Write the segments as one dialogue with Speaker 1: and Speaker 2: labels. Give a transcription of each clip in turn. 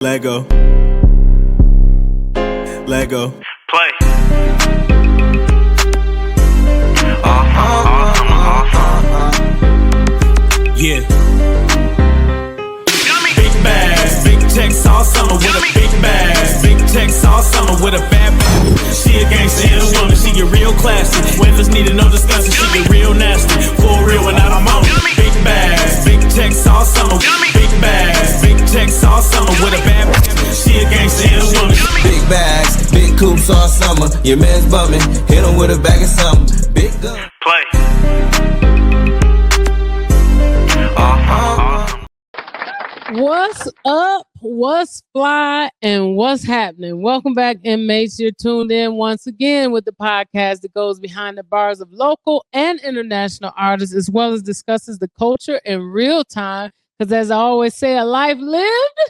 Speaker 1: Lego. Lego.
Speaker 2: Play.
Speaker 1: Yeah. Big bags, big checks all summer with a big bag. Big checks all summer with a bad bitch. She a gangster and a woman, she get real classy. Winners needed no discussion, she get real nasty. For real when I'm on it. Big bags, big checks all summer. Big bags, big checks all summer with a bad bitch. She a gangster and a woman.
Speaker 3: Big bags, big coops all summer. Your man's bumming, hit him with a bag of something. Big gun.
Speaker 2: Play.
Speaker 4: What's up? What's fly? And what's happening? Welcome back, inmates. You're tuned in once again with the podcast that goes behind the bars of local and international artists, as well as discusses the culture in real time. Because as I always say, a life lived,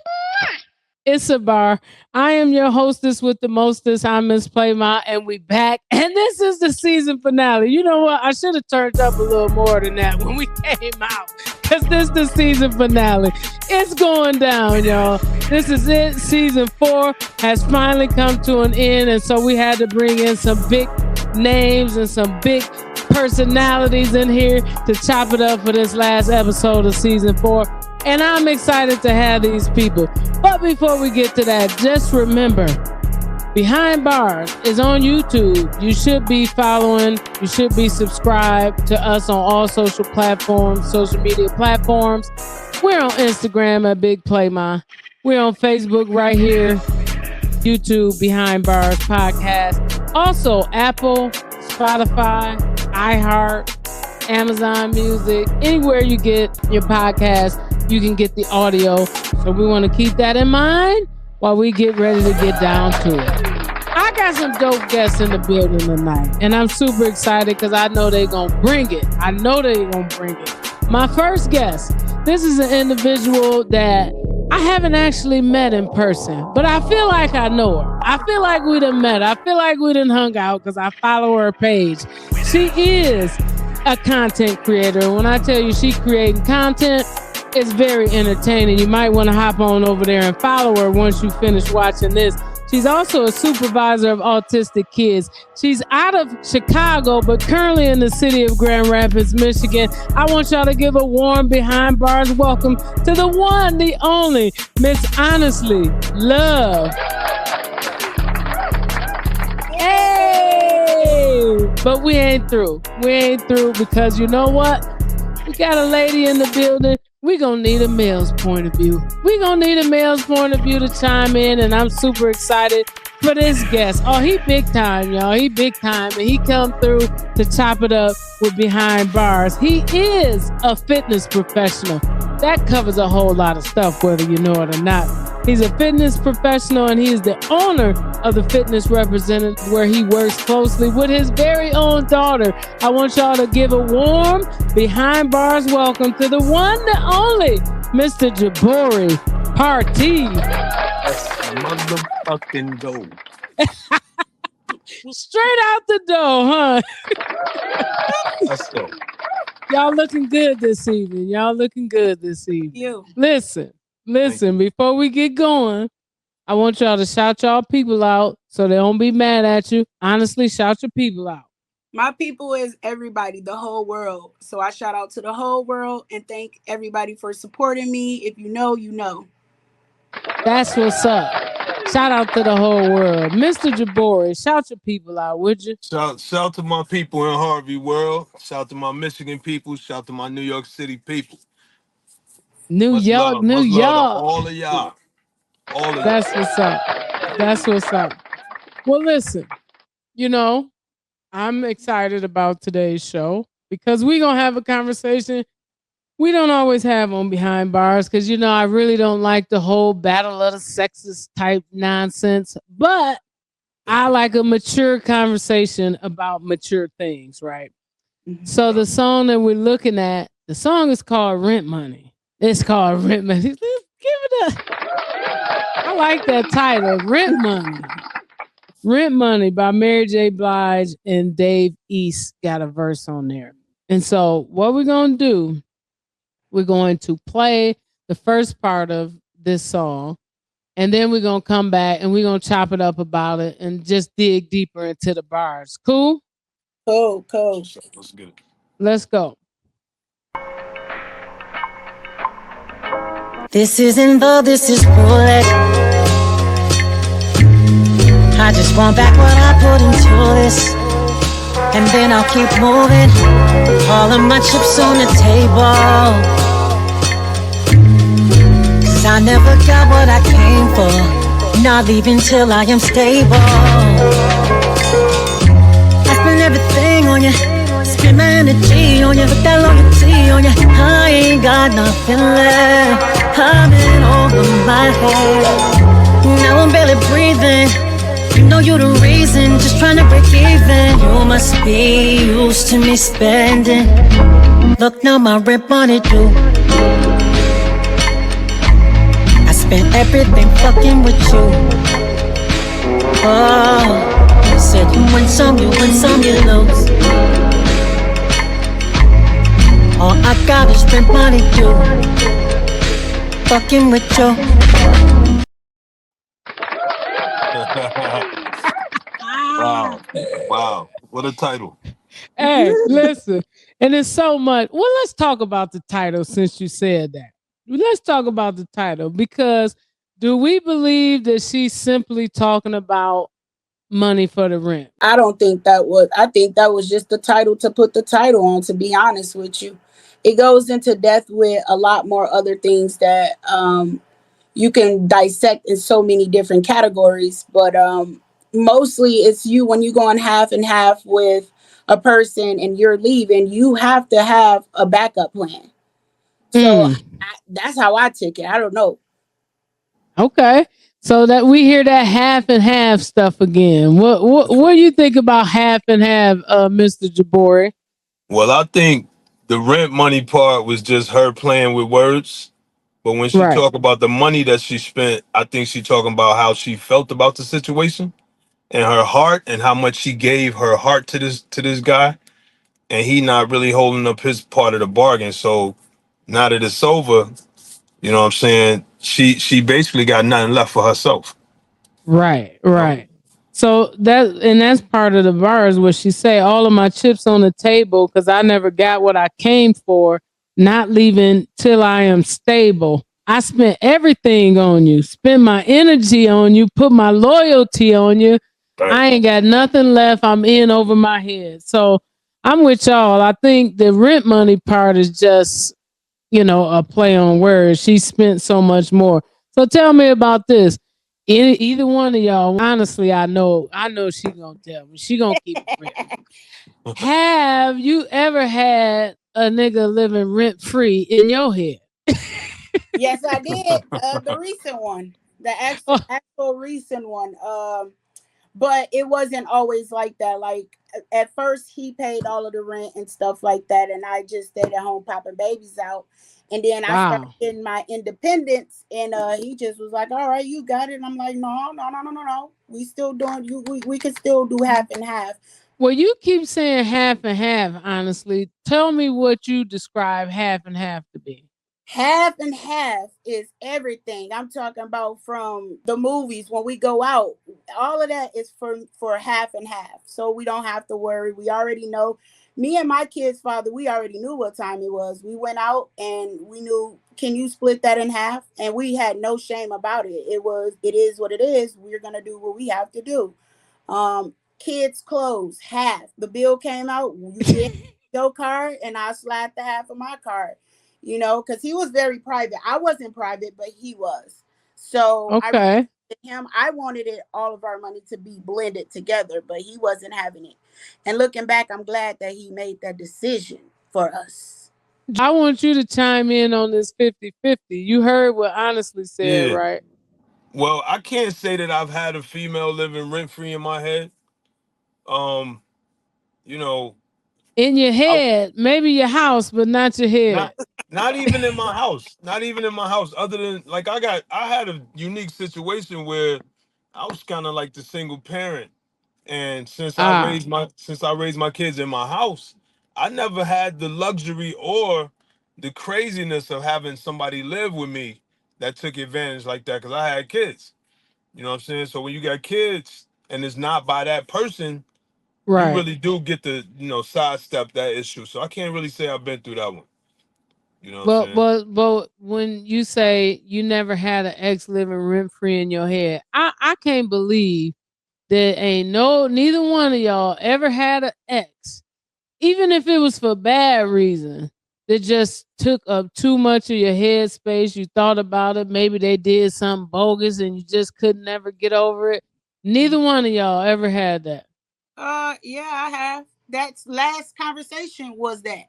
Speaker 4: it's a bar. I am your hostess with the mostest. I'm Miss Playmont, and we back. And this is the season finale. You know what? I should have turned up a little more than that when we came out. Because this is the season finale. It's going down, y'all. This is it. Season 4 has finally come to an end. And so we had to bring in some big names and some big personalities in here to chop it up for this last episode of season 4. And I'm excited to have these people. But before we get to that, just remember, Behind Bars is on YouTube. You should be following, you should be subscribed to us on all social media platforms. We're on Instagram at Big Playmont. We're on Facebook right here, YouTube Behind Bars Podcast. Also, Apple, Spotify, iHeart, Amazon Music, anywhere you get your podcast, you can get the audio. So we want to keep that in mind while we get ready to get down to it. I got some dope guests in the building tonight, and I'm super excited because I know they're going to bring it. My first guest, this is an individual that I haven't actually met in person, but I feel like I know her. I feel like we done met. I feel like we done hung out because I follow her page. She is a content creator. When I tell you she creating content, it's very entertaining. You might want to hop on over there and follow her once you finish watching this. She's also a supervisor of autistic kids. She's out of Chicago, but currently in the city of Grand Rapids, Michigan. I want y'all to give a warm Behind Bars welcome to the one, the only, Miss Honestly Love. Hey! But we ain't through. We ain't through because you know what? We got a lady in the building. We're going to need a male's point of view. We're going to need a male's point of view to chime in, and I'm super excited for this guest. Oh, he big time, y'all. He big time, and he come through to chop it up with Behind Bars. He is a fitness professional. That covers a whole lot of stuff, whether you know it or not. He's a fitness professional, and he is the owner of the Fitness Representative, where he works closely with his very own daughter. I want y'all to give a warm Behind Bars welcome to the one, the only, Mr. Gabori, Partee.
Speaker 5: Let's motherfucking go.
Speaker 4: Straight out the door, huh?
Speaker 5: Let's go.
Speaker 4: Y'all looking good this evening.
Speaker 6: You.
Speaker 4: Listen, before we get going, I want y'all to shout y'all people out so they don't be mad at you. Honestly, shout your people out.
Speaker 6: My people is everybody, the whole world. So I shout out to the whole world and thank everybody for supporting me. If you know, you know.
Speaker 4: That's what's up. Shout out to the whole world. Mr. Gabori, shout your people out, would you?
Speaker 5: Shout to my people in Harvey world. Shout to my Michigan people. Shout to my New York City people.
Speaker 4: New
Speaker 5: Much
Speaker 4: York.
Speaker 5: love to all of y'all.
Speaker 4: That's what's up. Well, listen, I'm excited about today's show because we're going to have a conversation we don't always have on Behind Bars because, I really don't like the whole battle of the sexes type nonsense, but I like a mature conversation about mature things, right? Mm-hmm. So the song that we're looking at, the song is called Rent Money. It's called Rent Money. Give it I like that title, Rent Money. Rent Money by Mary J. Blige and Dave East got a verse on there. And so what we're going to do, we're going to play the first part of this song. and then we're gonna come back and we're gonna chop it up about it and just dig deeper into the bars. Cool?
Speaker 6: Cool, cool.
Speaker 5: Let's get it.
Speaker 4: Let's go.
Speaker 2: This isn't love, this is bullet. I just want back what I put into this, and then I'll keep moving. All of my chips on the table, 'cause I never got what I came for. Not leaving till I am stable. I spend everything on you, spend my energy on you, put that loyalty on you. I ain't got nothing left, I'm in over my head. Now I'm barely breathing. You know you the reason, just trying to break even. You must be used to me spending. Look now, my rent money due. I spent everything fucking with you. Oh, you said you win some, you lose. All I got is rent money due. Fucking with you.
Speaker 5: Wow. Wow. What a title.
Speaker 4: Hey, listen, and it's so much. Well, let's talk about the title since you said that. Let's talk about the title because do we believe that she's simply talking about money for the rent?
Speaker 6: I don't think that was. I think that was just the title to put the title on. To be honest with you, it goes into depth with a lot more other things that you can dissect in so many different categories. But mostly, it's you when you go on half and half with a person and you're leaving. You have to have a backup plan. So
Speaker 4: Mm,
Speaker 6: that's how I took it. I don't know.
Speaker 4: okay, so that we hear that half and half stuff again. What do you think about half and half, Mr. Gabori?
Speaker 5: Well, I think the rent money part was just her playing with words. But when she
Speaker 4: Right,
Speaker 5: talk about the money that she spent, I think she talking about how she felt about the situation and her heart and how much she gave her heart to this guy, and he not really holding up his part of the bargain. So now that it's over, you know what I'm saying? She basically got nothing left for herself.
Speaker 4: right,
Speaker 5: You know?
Speaker 4: right. So that's part of the verse where she say all of my chips on the table because I never got what I came for, not leaving till I am stable. I spent everything on you, spent my energy on you, put my loyalty on you.
Speaker 5: Right.
Speaker 4: I ain't got nothing left. I'm in over my head. So I'm with y'all. I think the rent money part is just, a play on words. She spent so much more. So tell me about this. Either one of y'all, honestly, I know she gonna tell me. She gonna keep it real. Have you ever had a nigga living rent free in your head?
Speaker 6: Yes, I did. The recent one, the actual recent one. But it wasn't always like that. Like at first, he paid all of the rent and stuff like that, and I just stayed at home popping babies out. And then I started
Speaker 4: Wow.
Speaker 6: getting my independence, and he just was like, "All right, you got it." And I'm like, "No, no, no, no, no, no. We still doing you. We can still do half and half."
Speaker 4: Well, you keep saying half and half, honestly. Tell me what you describe half and half to be.
Speaker 6: Half and half is everything. I'm talking about from the movies when we go out. All of that is for half and half. So we don't have to worry. We already know. Me and my kid's father, we already knew what time it was. We went out and we knew, can you split that in half? And we had no shame about it. It is what it is. We're gonna do what we have to do. Kids' clothes, half. The bill came out, you get your card and I slide the half of my card, because he was very private. I wasn't private, but he was. So I
Speaker 4: Okay.
Speaker 6: him, I wanted it all of our money to be blended together, but he wasn't having it. And looking back, I'm glad that he made that decision for us.
Speaker 4: I want you to chime in on this 50-50. You heard what honestly said,
Speaker 5: Yeah.
Speaker 4: right?
Speaker 5: Well, I can't say that I've had a female living rent free in my head. Um, you know,
Speaker 4: In your
Speaker 5: I
Speaker 4: head, maybe your house, but not your
Speaker 5: not
Speaker 4: head.
Speaker 5: not even in my house. Not even in my house. Other than like I had a unique situation where I was kind of like the single parent. And
Speaker 4: Ah,
Speaker 5: since I raised my kids in my house, I never had the luxury or the craziness of having somebody live with me that took advantage like that because I had kids. You know what I'm saying? So when you got kids and it's not by that person, you
Speaker 4: Right.
Speaker 5: really do get to, sidestep that issue. So I can't really say I've been through that one. You know what I'm
Speaker 4: But
Speaker 5: saying?
Speaker 4: when you say you never had an ex living rent free in your head, I can't believe that ain't neither one of y'all ever had an ex, even if it was for bad reason, that just took up too much of your head space. You thought about it, maybe they did something bogus and you just could never get over it. Neither one of y'all ever had that.
Speaker 6: Yeah, I have. That's last conversation was that.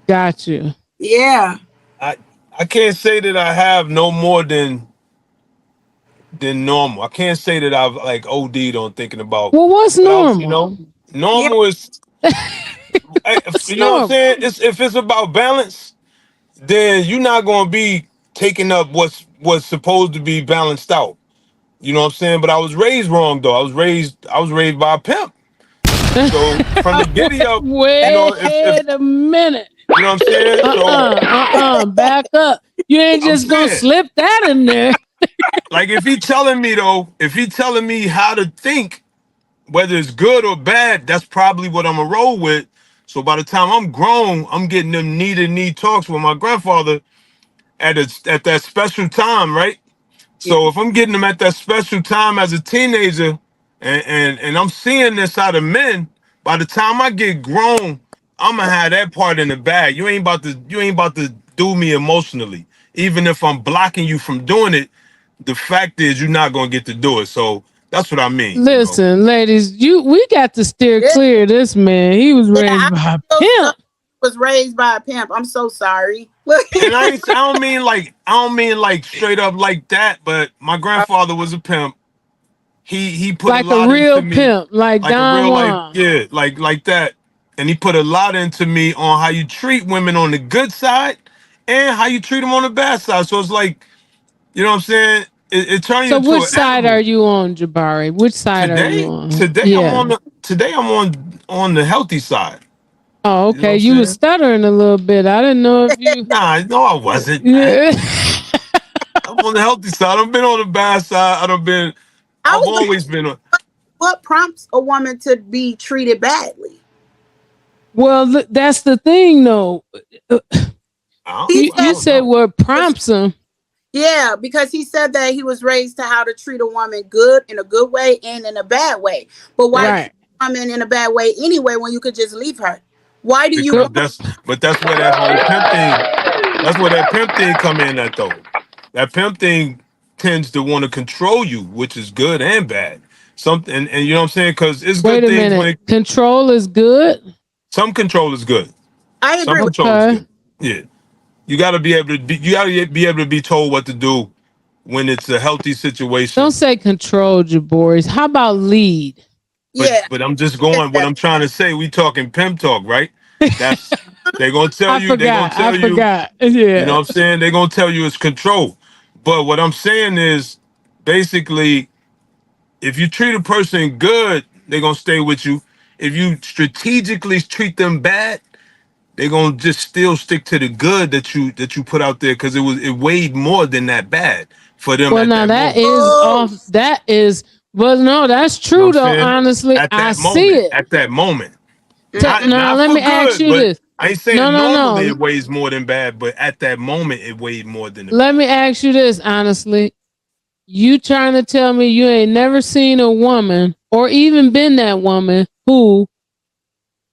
Speaker 4: Got you.
Speaker 6: Yeah.
Speaker 5: I I can't say that I have no more than normal. I can't say that I've like OD'd on thinking about,
Speaker 4: Well, what's
Speaker 5: but
Speaker 4: normal?
Speaker 6: Yeah.
Speaker 5: normal is,
Speaker 4: What's
Speaker 5: you know what I'm
Speaker 4: normal?
Speaker 5: saying? If it's about balance, then you're not gonna be taking up what's supposed to be balanced out. You know what I'm saying? But I was raised wrong though. I was raised by a pimp. So from the giddy up, if
Speaker 4: Wait a minute.
Speaker 5: you know what I'm saying? So
Speaker 4: Back up. You ain't
Speaker 5: I'm
Speaker 4: just gonna
Speaker 5: saying,
Speaker 4: slip that in there.
Speaker 5: like if he telling me how to think, whether it's good or bad, that's probably what I'm gonna roll with. So by the time I'm grown, I'm getting them knee to knee talks with my grandfather at that special time, right?
Speaker 6: Yeah.
Speaker 5: So if I'm getting them at that special time as a teenager, and I'm seeing this out of men, by the time I get grown, I'm gonna have that part in the bag. You ain't about to do me emotionally. Even if I'm blocking you from doing it, the fact is you're not gonna get to do it. So that's what I mean.
Speaker 4: Listen, ladies, we got to steer
Speaker 6: Yeah.
Speaker 4: clear of this man. He was
Speaker 6: Yeah.
Speaker 4: raised
Speaker 6: I
Speaker 4: by a
Speaker 6: feel stuff
Speaker 4: pimp.
Speaker 6: was raised by a pimp. I'm so sorry. Look.
Speaker 5: And I don't mean like straight up like that, but my grandfather was a pimp. He put a
Speaker 4: Like a
Speaker 5: lot into
Speaker 4: real
Speaker 5: me,
Speaker 4: pimp, like
Speaker 5: like a
Speaker 4: Don
Speaker 5: real like
Speaker 4: Juan.
Speaker 5: yeah, like that. And he put a lot into me on how you treat women on the good side and how you treat them on the bad side. So it's like, you know what I'm saying? It turned you
Speaker 4: So
Speaker 5: into
Speaker 4: which
Speaker 5: an
Speaker 4: side are
Speaker 5: animal.
Speaker 4: you on, Jabari? Which side are you
Speaker 5: Today,
Speaker 4: on?
Speaker 5: today I'm
Speaker 4: Yeah.
Speaker 5: on the today I'm on the healthy side.
Speaker 4: Oh,
Speaker 5: You know what
Speaker 4: okay.
Speaker 5: I'm
Speaker 4: You was
Speaker 5: saying?
Speaker 4: stuttering a little bit. I didn't know if you.
Speaker 5: Nah, no, I wasn't.
Speaker 4: Yeah.
Speaker 5: I'm on the healthy side. I've been on the bad side.
Speaker 6: I
Speaker 5: I've
Speaker 6: was gonna
Speaker 5: always been on.
Speaker 6: what prompts a woman to be treated badly?
Speaker 4: Well, that's the thing, though.
Speaker 6: He
Speaker 5: I
Speaker 4: You
Speaker 6: said
Speaker 5: don't
Speaker 4: said
Speaker 5: know.
Speaker 4: what
Speaker 6: was
Speaker 4: prompts him.
Speaker 6: yeah, because he said that he was raised to how to treat a woman good in a good way and in a bad way. But why treat
Speaker 4: Right.
Speaker 6: a woman in a bad way anyway when you could just leave her? Why do you
Speaker 5: Because
Speaker 6: want
Speaker 5: that's where that whole pimp thing. That's where that pimp thing come in at though. That pimp thing tends to want to control you, which is good and bad. Something and you know what I'm saying? Because it's
Speaker 4: Wait
Speaker 5: good
Speaker 4: a
Speaker 5: things when
Speaker 4: minute.
Speaker 5: it
Speaker 4: Control is good.
Speaker 5: some control is good.
Speaker 6: I
Speaker 5: Some
Speaker 6: agree with
Speaker 5: control is
Speaker 4: Okay.
Speaker 5: good. Yeah. You gotta be able to be told what to do when it's a healthy
Speaker 4: Don't
Speaker 5: situation.
Speaker 4: say control, Jaboris. How about lead?
Speaker 5: But
Speaker 6: yeah,
Speaker 5: but I'm just
Speaker 6: it's
Speaker 5: going. What
Speaker 6: that.
Speaker 5: I'm trying to say, we talking pimp talk, right? That's they're gonna tell
Speaker 4: I
Speaker 5: you. They're gonna
Speaker 4: forgot. I
Speaker 5: tell you.
Speaker 4: forgot.
Speaker 5: You know
Speaker 4: Yeah.
Speaker 5: what I'm saying? They're gonna tell you it's control. But what I'm saying is basically if you treat a person good, they're gonna stay with you. If you strategically treat them bad, they're gonna just still stick to the good that you put out there because it weighed more than that bad for them
Speaker 4: Well,
Speaker 5: at
Speaker 4: now
Speaker 5: that
Speaker 4: that
Speaker 5: moment.
Speaker 4: is
Speaker 6: Oh,
Speaker 4: off. That is. Well, no, that's
Speaker 5: You know what
Speaker 4: true
Speaker 5: I'm
Speaker 4: though.
Speaker 5: saying?
Speaker 4: Honestly,
Speaker 5: At
Speaker 4: I
Speaker 5: that
Speaker 4: see
Speaker 5: moment.
Speaker 4: it.
Speaker 5: At that moment.
Speaker 6: mm-mm.
Speaker 4: Now,
Speaker 5: Not
Speaker 4: let
Speaker 5: for
Speaker 4: me ask
Speaker 5: good,
Speaker 4: you
Speaker 5: but
Speaker 4: this.
Speaker 5: I ain't
Speaker 4: No,
Speaker 5: saying
Speaker 4: no,
Speaker 5: normally it
Speaker 4: no.
Speaker 5: weighs more than bad, but at that moment it weighed more than the
Speaker 4: Let
Speaker 5: bad.
Speaker 4: me ask you this honestly. You trying to tell me you ain't never seen a woman or even been that woman who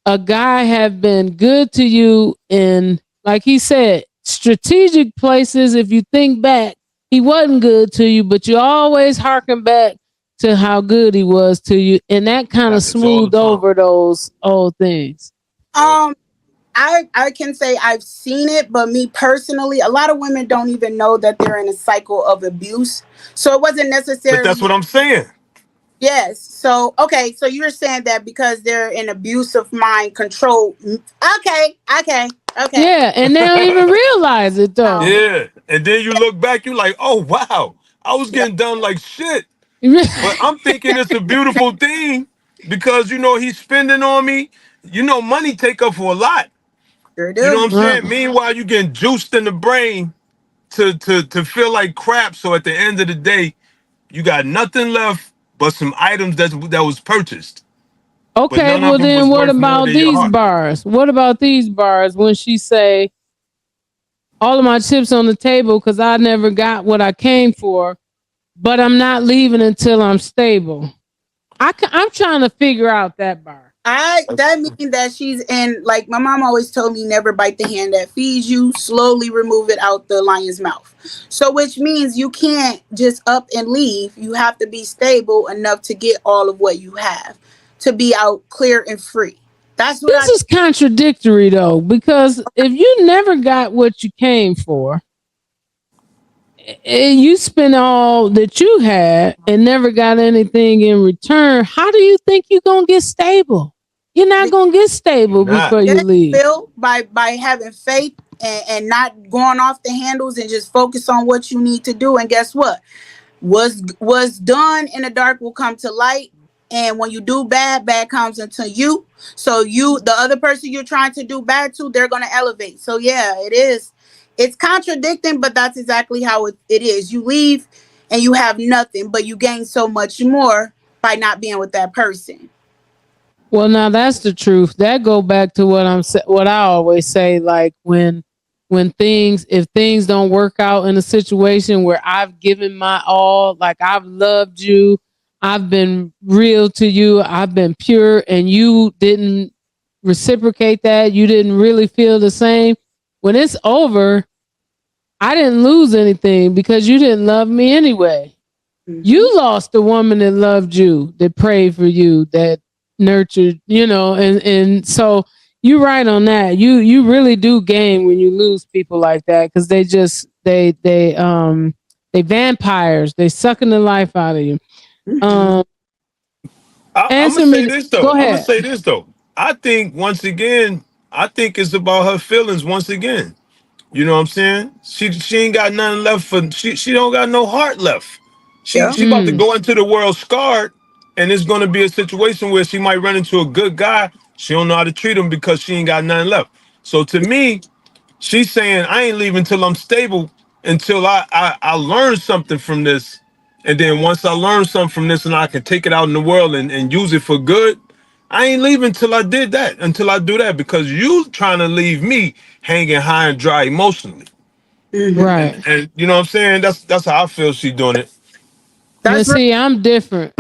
Speaker 4: a guy have been good to you in, like he said, strategic places. If you think back, he wasn't good to you, but you always harken back to how good he was to you, and that kind of
Speaker 5: Happens all the
Speaker 4: smoothed
Speaker 5: time.
Speaker 4: over those old things.
Speaker 5: Yep.
Speaker 6: Um, I can say I've seen it, but me personally, a lot of women don't even know that they're in a cycle of abuse. So it wasn't
Speaker 5: But that's
Speaker 6: necessarily
Speaker 5: what I'm saying.
Speaker 6: yes. So okay, so you're saying that because they're in abuse of mind control. Okay, okay, okay.
Speaker 4: Yeah, and they don't even realize it
Speaker 6: Now,
Speaker 4: though.
Speaker 5: Yeah. And then you look back, you like, oh wow, I was
Speaker 6: yeah,
Speaker 5: getting done like shit. But I'm thinking it's a beautiful thing because he's spending on me. Money take up for a lot.
Speaker 6: sure
Speaker 5: You know what
Speaker 6: do.
Speaker 5: I'm saying? Meanwhile, you getting juiced in the brain to feel like crap. So at the end of the day, you got nothing left but some items that was purchased, but
Speaker 4: Okay,
Speaker 5: none of
Speaker 4: well
Speaker 5: them
Speaker 4: then
Speaker 5: was
Speaker 4: what
Speaker 5: worth more
Speaker 4: about
Speaker 5: than your
Speaker 4: these
Speaker 5: heart.
Speaker 4: bars? What about these bars when she say all of my chips on the table because I never got what I came for, but I'm not leaving until I'm stable. I'm trying to figure out that bar.
Speaker 6: That means that she's in, like my mom always told me, never bite the hand that feeds you, slowly remove it out the lion's mouth. So which means you can't just up and leave. You have to be stable enough to get all of what you have, to be out clear and free. That's what
Speaker 4: This
Speaker 6: I
Speaker 4: is contradictory though, because if you never got what you came for, and you spent all that you had and never got anything in return, how do you think you're gonna get stable? You're not gonna get
Speaker 5: You're
Speaker 4: stable
Speaker 5: not.
Speaker 4: before you
Speaker 6: yeah,
Speaker 4: leave.
Speaker 6: feel by having faith and not going off the handles and just focus on what you need to do. And guess what? Was done in the dark will come to light, and when you do bad, bad comes into you. So you, the other person you're trying to do bad to, they're going to elevate. So yeah, it is, it's contradicting, but that's exactly how it is. You leave and you have nothing, but you gain so much more by not being with that person.
Speaker 4: Well, now that's the truth. That go back to what I always say. Like when things, if things don't work out in a situation where I've given my all, like I've loved you, I've been real to you, I've been pure, and you didn't reciprocate that, you didn't really feel the same. When it's over, I didn't lose anything because you didn't love me anyway.
Speaker 6: Hmm.
Speaker 4: You lost a woman that loved you, that prayed for you, that nurtured, and so you're right on that. You really do gain when you lose people like that because they vampires. They sucking the life out of you.
Speaker 6: Hmm.
Speaker 4: Um,
Speaker 5: I'm gonna
Speaker 4: answer
Speaker 5: say
Speaker 4: me.
Speaker 5: this though.
Speaker 4: Go
Speaker 5: I'm gonna
Speaker 4: ahead.
Speaker 5: say this though. I think once again, I think it's about her feelings once again. You know what I'm saying? She ain't got nothing left for she don't got no heart left. She
Speaker 6: Yeah.
Speaker 5: she about to
Speaker 4: Mm,
Speaker 5: go into the world scarred, and it's gonna be a situation where she might run into a good guy. She don't know how to treat him because she ain't got nothing left. So to me, she's saying I ain't leaving until I'm stable, until I learn something from this. And then once I learn something from this and I can take it out in the world and use it for good, I ain't leaving until I did that, until I do that, because you trying to leave me hanging high and dry emotionally.
Speaker 6: Hmm.
Speaker 5: And you know what I'm saying? That's how I feel she doing it.
Speaker 4: now
Speaker 6: That's right.
Speaker 4: see, I'm different.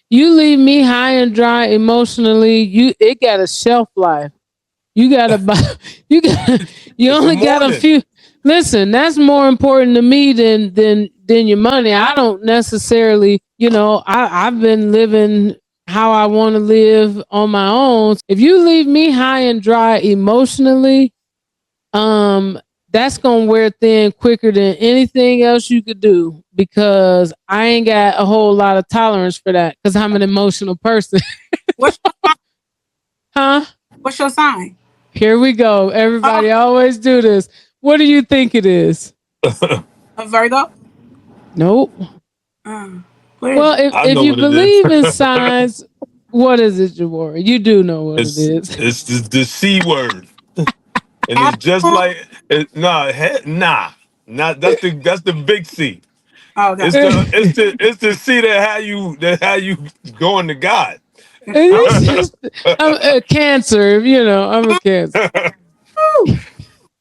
Speaker 4: You leave me high and dry emotionally. It got a shelf life. You gotta buy. You got. You
Speaker 5: It's a
Speaker 4: only got a
Speaker 5: morning.
Speaker 4: few. Listen, that's more important to me than your money. I don't necessarily. I've been living how I want to live on my own. If you leave me high and dry emotionally, um, that's gonna wear thin quicker than anything else you could do because I ain't got a whole lot of tolerance for that because I'm an emotional person.
Speaker 6: What's
Speaker 4: Huh?
Speaker 6: what's your sign?
Speaker 4: Here we go.
Speaker 6: Uh,
Speaker 4: Everybody always do this. What do you think it is?
Speaker 6: a Virgo.
Speaker 4: Nope.
Speaker 6: Uh, what is
Speaker 4: Well,
Speaker 6: it?
Speaker 4: if,
Speaker 5: I
Speaker 4: if
Speaker 5: know
Speaker 4: you
Speaker 5: what it is.
Speaker 4: believe in signs, what is it, Jabora? You do know what it
Speaker 5: it's
Speaker 4: is.
Speaker 5: it's the C word. And it's just
Speaker 6: Capricorn.
Speaker 5: like nah. Not that's the big C.
Speaker 6: Oh, okay.
Speaker 5: It's the C that how you going to God.
Speaker 4: It's just, I'm a cancer. I'm a cancer.
Speaker 6: Woo.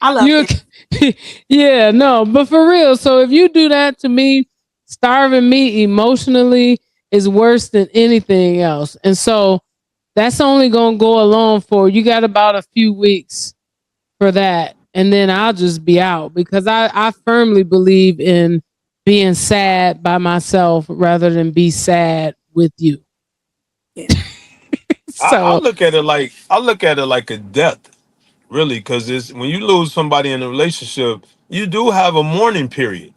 Speaker 6: I love
Speaker 4: You,
Speaker 6: Cancer.
Speaker 4: yeah, no, but for real. So if you do that to me, starving me emotionally is worse than anything else. And so that's only gonna go along for you got about a few weeks for that, and then I'll just be out because I firmly believe in being sad by myself rather than be sad with you.
Speaker 6: Yeah.
Speaker 5: I
Speaker 4: So
Speaker 5: look at it like a death, really, because it's when you lose somebody in a relationship, you do have a mourning period.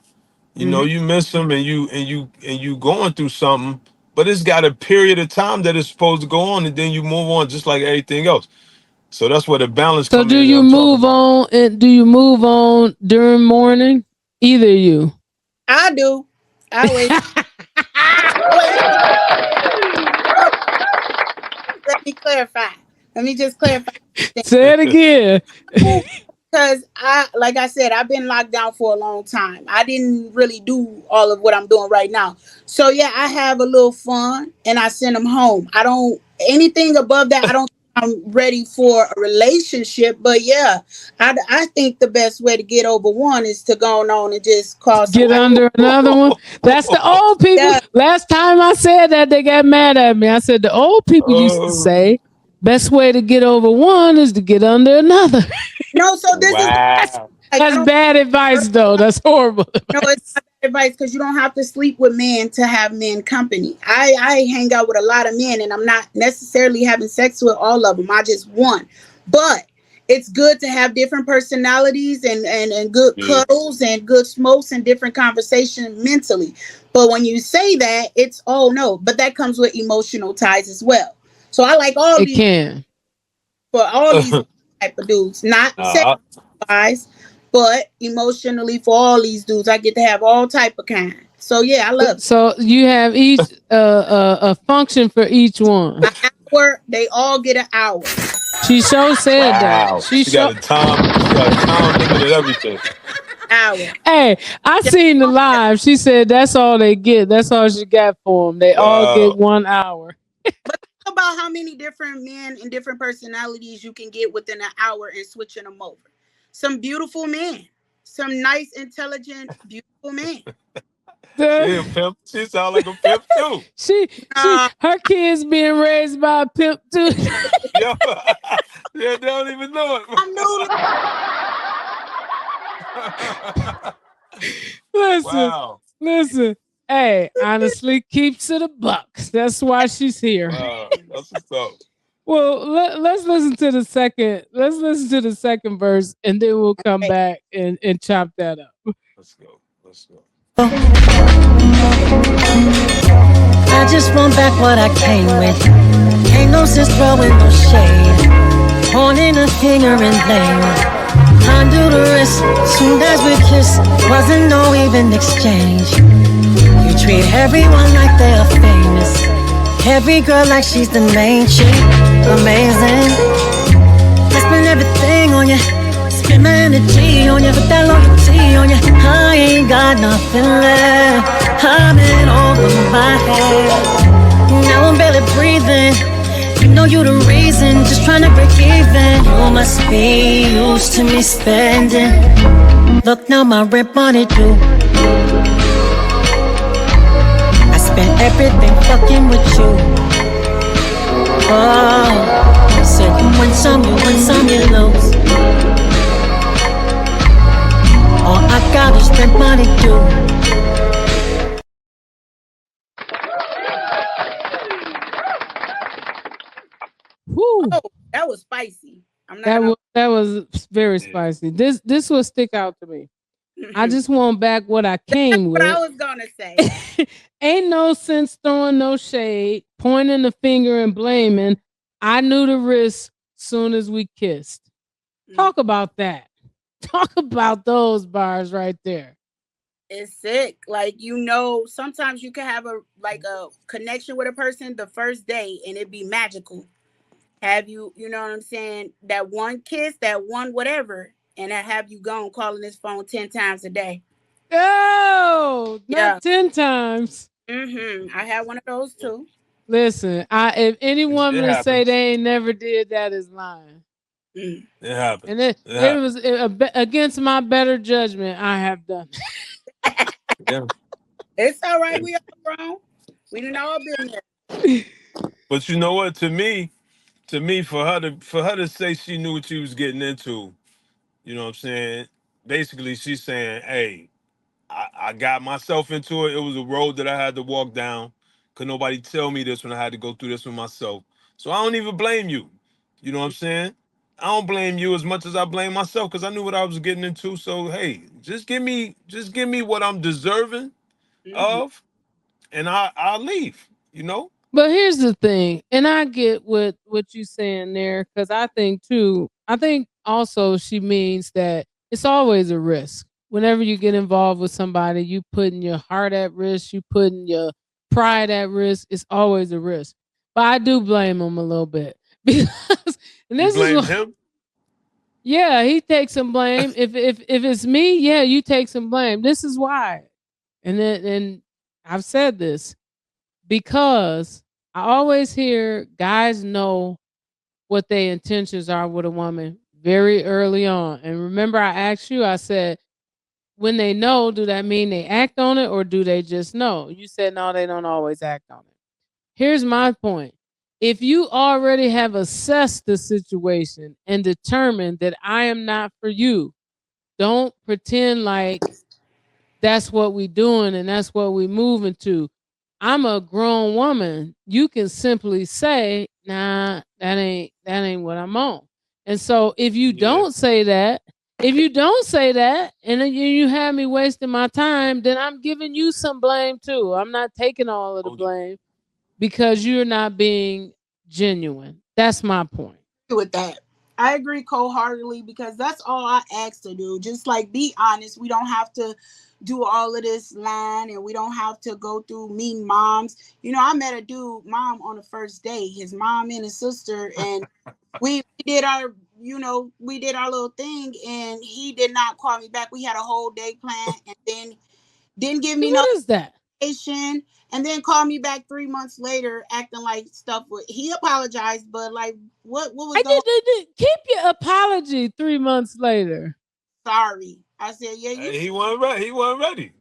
Speaker 6: Hmm.
Speaker 5: You miss them and you going through something, but it's got a period of time that it's supposed to go on, and then you move on just like everything else. So that's where the balance
Speaker 4: so
Speaker 5: come in that I'm talking about.
Speaker 4: do you move on during mourning? Either you.
Speaker 6: I do. I wait. Wait. No, let me clarify. Let me just clarify.
Speaker 4: Say it again.
Speaker 6: Because like I said, I've been locked down for a long time. I didn't really do all of what I'm doing right now. So yeah, I have a little fun and I send them home. I don't anything above that. I don't think I'm ready for a relationship. But yeah, I think the best way to get over one is to go on and just call
Speaker 4: Get
Speaker 6: somebody.
Speaker 4: under another one. That's the old people.
Speaker 6: Yeah.
Speaker 4: Last time I said that, they got mad at me. I said the old people used to
Speaker 5: Oh,
Speaker 4: say, best way to get over one is to get under another.
Speaker 6: No, so this is
Speaker 4: That's
Speaker 5: wow.
Speaker 6: like I
Speaker 4: that's
Speaker 6: don't.
Speaker 4: bad advice though. That's horrible
Speaker 6: No, it's
Speaker 4: advice.
Speaker 6: not bad advice because you don't have to sleep with men to have men company. I hang out with a lot of men, and I'm not necessarily having sex with all of them. I just one, but it's good to have different personalities and good
Speaker 5: Yeah.
Speaker 6: cuddles and good smokes and different conversation mentally. But when you say that, it's oh no, but that comes with emotional ties as well. So I like all
Speaker 4: It
Speaker 6: these
Speaker 4: can.
Speaker 6: for all these type of dudes, not sex
Speaker 5: Nah,
Speaker 6: wise, but emotionally for all these dudes. I get to have all type of kind. So yeah, I love it.
Speaker 4: So you have each a function for each one.
Speaker 6: An hour, they all get an hour.
Speaker 4: She sure said that.
Speaker 5: wow.
Speaker 4: She
Speaker 5: She got
Speaker 4: sure.
Speaker 5: a time. She got a time limit and everything.
Speaker 6: Hour.
Speaker 4: Hey, I
Speaker 6: Just
Speaker 4: seen the live. She said that's all they get. That's all she got for them. They all get
Speaker 5: Wow.
Speaker 4: 1 hour.
Speaker 6: about how many different men and different personalities you can get within an hour and switching them over. Some beautiful men, some nice, intelligent, beautiful men.
Speaker 5: She a pimp. She sound like a pimp too.
Speaker 4: She
Speaker 6: Uh,
Speaker 4: her kids being raised by a pimp too.
Speaker 5: Yo. Yeah, they don't even know
Speaker 6: I'm new.
Speaker 5: it.
Speaker 4: listen,
Speaker 5: Wow.
Speaker 4: listen. Hey, honestly, keeps it a buck. That's why she's here.
Speaker 5: Wow. That's what's up.
Speaker 4: Well, let's listen to the second. Let's listen to the second verse, and then we'll come
Speaker 6: Hey,
Speaker 4: back and chop that up.
Speaker 5: Let's go. Let's go.
Speaker 2: I just want back what I came with. Ain't no sense throwing no shade. Pointing a finger and blame. Undo the wrist. Soon as we kiss, wasn't no even exchange. You treat everyone like they're famous. Every girl like she's the main chick. Amazing. I spend everything on you. Spend my energy on you. Put that loyalty on you. I ain't got nothing left. I'm in over my head. Now I'm barely breathing. You know you the reason. Just trying to break even. You must be used to me spending. Look now my rent money due. I spent everything fucking with you. Oh, you said you win some, you lose. All I got is rent money due.
Speaker 4: Whew.
Speaker 6: oh, that was spicy. I'm not gonna.
Speaker 4: That was very
Speaker 5: Yeah.
Speaker 4: spicy. This will stick out to me. I
Speaker 6: That's
Speaker 4: just want back what I came
Speaker 6: what I
Speaker 4: with.
Speaker 6: was gonna say.
Speaker 4: Ain't no sense throwing no shade, pointing the finger and blaming. I knew the risk soon as we kissed.
Speaker 6: Mm.
Speaker 4: Talk about that. Talk about those bars right there.
Speaker 6: It's sick. Like sometimes you can have a connection with a person the first day and it be magical. Have you know what I'm saying? That one kiss, that one whatever, and I have you gone calling this phone 10 times a day.
Speaker 4: Oh,
Speaker 6: Yeah.
Speaker 4: not 10 times.
Speaker 6: I had one of those too.
Speaker 4: Listen, if any
Speaker 5: It
Speaker 4: woman to say
Speaker 5: happens.
Speaker 4: they ain't never did that is lying.
Speaker 6: Mm.
Speaker 5: It
Speaker 4: And
Speaker 5: happens. It
Speaker 4: it
Speaker 5: happens.
Speaker 4: was against my better judgment. I have done.
Speaker 5: Yeah.
Speaker 6: It's all right.
Speaker 5: And-
Speaker 6: We all grown. We done all been there.
Speaker 5: but you know what? To me, for her to say she knew what she was getting into, you know what I'm saying? Basically, she's saying, "Hey, I got myself into it. It was a road that I had to walk down. Could nobody tell me this when I had to go through this with myself? So I don't even blame you. You know what I'm saying? I don't blame you as much as I blame myself because I knew what I was getting into. So hey, just give me what I'm deserving
Speaker 6: Mm-hmm.
Speaker 5: of, and I'll leave. You know?
Speaker 4: But here's the thing, and I get what you saying there, because I think too. I think also she means that it's always a risk. Whenever you get involved with somebody, you putting your heart at risk, you putting your pride at risk. It's always a risk. But I do blame him a little bit because, and
Speaker 5: You
Speaker 4: this is
Speaker 5: blame
Speaker 4: what,
Speaker 5: him?
Speaker 4: Yeah, he takes some blame. If it's me, yeah, you take some blame. This is why. And I've said this because I always hear guys know what their intentions are with a woman very early on. And remember I asked you, I said, when they know, do that mean they act on it or do they just know? You said no, they don't always act on it. Here's my point. If you already have assessed the situation and determined that I am not for you, don't pretend like that's what we doing and that's what we moving to. I'm a grown woman. You can simply say, nah, that ain't what I'm on. And so if you
Speaker 5: Yeah.
Speaker 4: don't say that, if you don't say that and then you have me wasting my time, then I'm giving you some blame too. I'm not taking all of the
Speaker 5: Oh, yeah.
Speaker 4: blame because you're not being genuine. That's my point.
Speaker 6: With that. I agree wholeheartedly because that's all I ask to do. Just like be honest. We don't have to do all of this line and we don't have to go through meeting moms. You know, I met a dude mom on the first day, his mom and his sister, and we did our we did our little thing and he did not call me back. We had a whole day plan and then didn't give me no
Speaker 4: What is that?
Speaker 6: information and then called me back 3 months later acting like stuff was he apologized, but like what was
Speaker 4: I
Speaker 6: the whole
Speaker 4: did keep your apology 3 months later.
Speaker 6: sorry? I said, yeah, you
Speaker 5: He wasn't ready. He wasn't ready.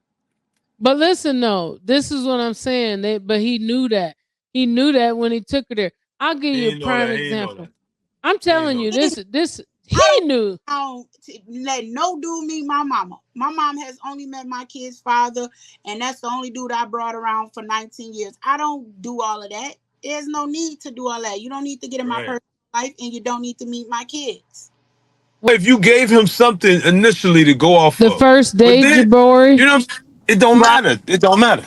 Speaker 4: But listen, no, this is what I'm saying. But he knew that. He knew that when he took her there. I'll give
Speaker 5: He
Speaker 4: you a
Speaker 5: didn't know
Speaker 4: prime
Speaker 5: that. He didn't know
Speaker 4: example.
Speaker 5: that.
Speaker 4: I'm
Speaker 5: He didn't
Speaker 4: telling
Speaker 5: know
Speaker 4: you,
Speaker 5: that.
Speaker 4: this he
Speaker 6: I
Speaker 4: knew.
Speaker 6: don't let no dude meet my mama. My mom has only met my kid's father, and that's the only dude I brought around for 19 years. I don't do all of that. There's no need to do all that. You don't need to get in my
Speaker 5: Right.
Speaker 6: personal life, and you don't need to meet my kids.
Speaker 5: If you gave him something initially to go off
Speaker 4: The
Speaker 5: of,
Speaker 4: first
Speaker 5: but
Speaker 4: date,
Speaker 5: then
Speaker 4: Jabori.
Speaker 5: you know, it don't
Speaker 6: Right.
Speaker 5: matter. It don't matter.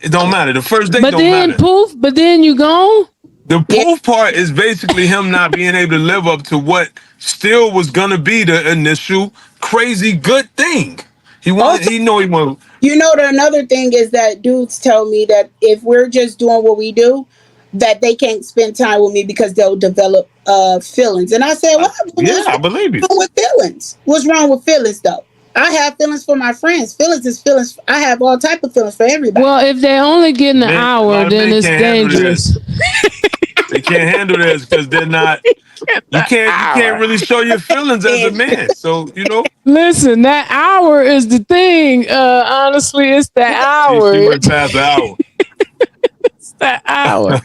Speaker 5: It don't matter. The first date
Speaker 4: But
Speaker 5: don't
Speaker 4: then
Speaker 5: matter.
Speaker 4: poof, but then you gone.
Speaker 5: The
Speaker 6: Yeah.
Speaker 5: proof part is basically him not being able to live up to what still was gonna be the initial crazy good thing. He wanted.
Speaker 6: Also,
Speaker 5: He know he wanted.
Speaker 6: the another thing is that dudes tell me that if we're just doing what we do, that they can't spend time with me because they'll develop feelings. And I said, well,
Speaker 5: Yeah,
Speaker 6: what's
Speaker 5: I believe you.
Speaker 6: wrong with feelings? What's wrong with feelings though? I have feelings for my friends. Feelings is feelings. I have all type of feelings for everybody.
Speaker 4: Well, if they only getting an
Speaker 5: Men, a
Speaker 4: hour,
Speaker 5: lot of
Speaker 4: then
Speaker 5: men
Speaker 4: it's
Speaker 5: can't handle this.
Speaker 4: dangerous.
Speaker 5: They can't handle this because they're not. You can't. You can't really show your feelings as a
Speaker 6: And
Speaker 5: man. So you know.
Speaker 4: Listen, that hour is the thing. Honestly, it's that
Speaker 5: She
Speaker 4: hour.
Speaker 5: went past the hour.
Speaker 4: It's that hour.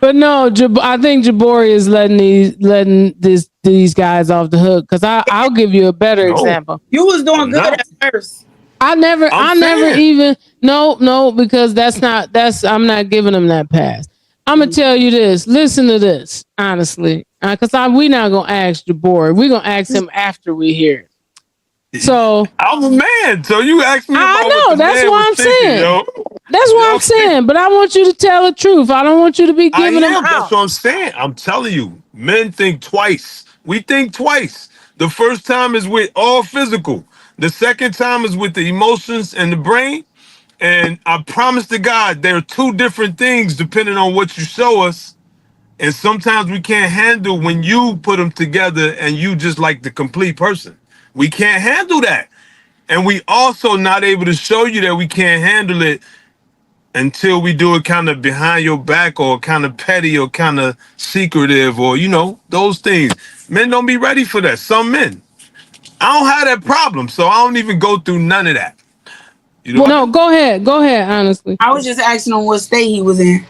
Speaker 4: But no, I think Jabori is letting these guys off the hook because I'll give you a better
Speaker 5: No,
Speaker 4: example.
Speaker 6: you was doing
Speaker 5: I'm
Speaker 6: good
Speaker 5: not.
Speaker 6: at first.
Speaker 5: I'm
Speaker 4: I never
Speaker 5: saying.
Speaker 4: even no because that's I'm not giving them that pass. I'm gonna tell you this. Listen to this honestly, because we not gonna ask Jabori. We gonna ask him after we hear it. So
Speaker 5: I'm a man, so you asked me
Speaker 4: I
Speaker 5: about what the
Speaker 4: know that's
Speaker 5: man was
Speaker 4: what I'm
Speaker 5: thinking,
Speaker 4: saying.
Speaker 5: yo.
Speaker 4: That's what I'm
Speaker 5: Okay.
Speaker 4: saying. But I want you to tell the truth. I don't want you to be
Speaker 5: I
Speaker 4: giving them
Speaker 5: am. That's
Speaker 4: out.
Speaker 5: what I'm saying. I'm telling you, men think twice. We think twice. The first time is with all physical. The second time is with the emotions and the brain. And I promise to God, there are two different things depending on what you show us. And sometimes we can't handle when you put them together and you just like the complete person. We can't handle that. And we also not able to show you that we can't handle it until we do it kind of behind your back or kind of petty or kind of secretive or those things. Men don't be ready for that. Some men. I don't have that problem, so I don't even go through none of that. You know
Speaker 4: Well,
Speaker 5: what I
Speaker 4: no,
Speaker 5: do?
Speaker 4: go ahead. Go ahead. Honestly,
Speaker 6: I was just asking him what state he was in.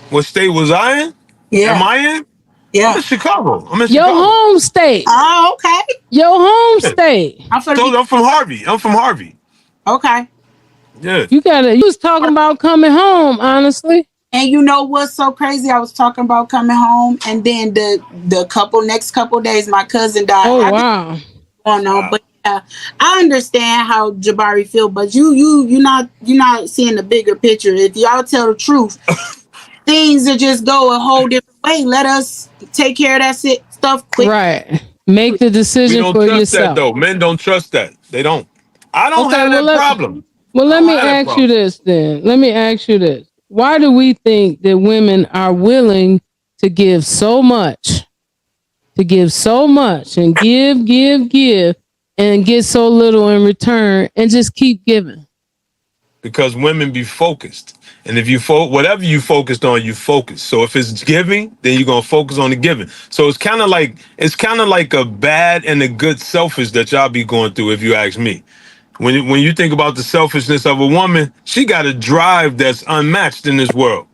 Speaker 5: What state was I in? Am
Speaker 6: Yeah,
Speaker 5: I in? I'm
Speaker 6: yeah.
Speaker 5: in Chicago. I'm in
Speaker 4: your
Speaker 5: Chicago.
Speaker 4: home state.
Speaker 6: Oh, okay.
Speaker 4: Your home
Speaker 5: Yeah.
Speaker 4: state.
Speaker 6: I'm gonna
Speaker 5: So
Speaker 6: be
Speaker 5: I'm from Harvey. I'm from Harvey.
Speaker 6: okay.
Speaker 5: Yeah.
Speaker 4: You gotta. You was talking about coming home. Honestly.
Speaker 6: And you know what's so crazy? I was talking about coming home, and then the next couple days, my cousin died.
Speaker 4: Oh
Speaker 6: I just
Speaker 4: wow.
Speaker 6: don't know,
Speaker 5: Wow.
Speaker 6: but yeah, I understand how Jabari feel, but you're not seeing the bigger picture. If y'all tell the truth, things will just go a whole different way. Let us take care of stuff quick.
Speaker 4: Right. Make the
Speaker 5: We
Speaker 4: decision
Speaker 5: don't
Speaker 4: for
Speaker 5: trust that
Speaker 4: yourself.
Speaker 5: though. Men don't trust that. They don't. I don't
Speaker 4: Okay.
Speaker 5: have
Speaker 4: Well,
Speaker 5: that problem. I
Speaker 4: let
Speaker 5: don't
Speaker 4: me
Speaker 5: have that
Speaker 4: ask you
Speaker 5: problem.
Speaker 4: this then. Let me ask you this. Why do we think that women are willing to give so much to give so much and give, and get so little in return and just keep giving?
Speaker 5: Because women be focused. And if you whatever you focused on, you focus. So if it's giving, then you're gonna focus on the giving. So it's kind of like a bad and a good selfish that y'all be going through, if you ask me. When you think about the selfishness of a woman, she got a drive that's unmatched in this world.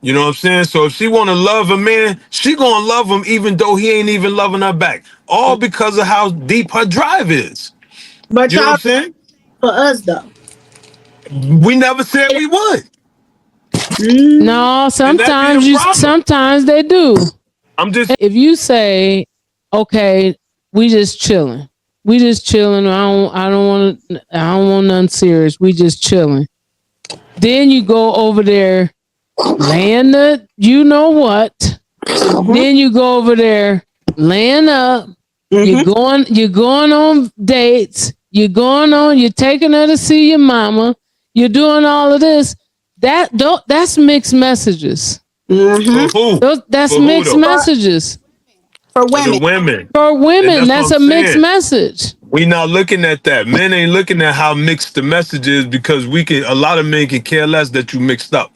Speaker 5: You know what I'm saying? So if she want to love a man, she gonna love him even though he ain't even loving her back. All because of how deep her drive is.
Speaker 6: But
Speaker 5: You know what
Speaker 6: y'all
Speaker 5: I'm saying?
Speaker 6: for us though.
Speaker 5: We never said we would.
Speaker 4: No,
Speaker 5: And that be the problem.
Speaker 4: sometimes they do.
Speaker 5: I'm just
Speaker 4: If you say, okay, we just chilling. We just chilling. I don't want nothing serious. We just chilling. Then you go over there, laying the you know what. Then you go over there, laying up. You're going on dates. You're taking her to see your mama. You're doing all of this. That's mixed messages.
Speaker 5: for who?
Speaker 4: That's
Speaker 5: For who,
Speaker 4: mixed
Speaker 5: though?
Speaker 4: messages.
Speaker 6: For
Speaker 5: For the
Speaker 6: women.
Speaker 5: women.
Speaker 4: For women,
Speaker 5: And
Speaker 4: that's
Speaker 5: what
Speaker 4: a
Speaker 5: I'm
Speaker 4: mixed
Speaker 5: saying.
Speaker 4: message.
Speaker 5: We not looking at that. Men ain't looking at how mixed the message is because a lot of men can care less that you mixed up.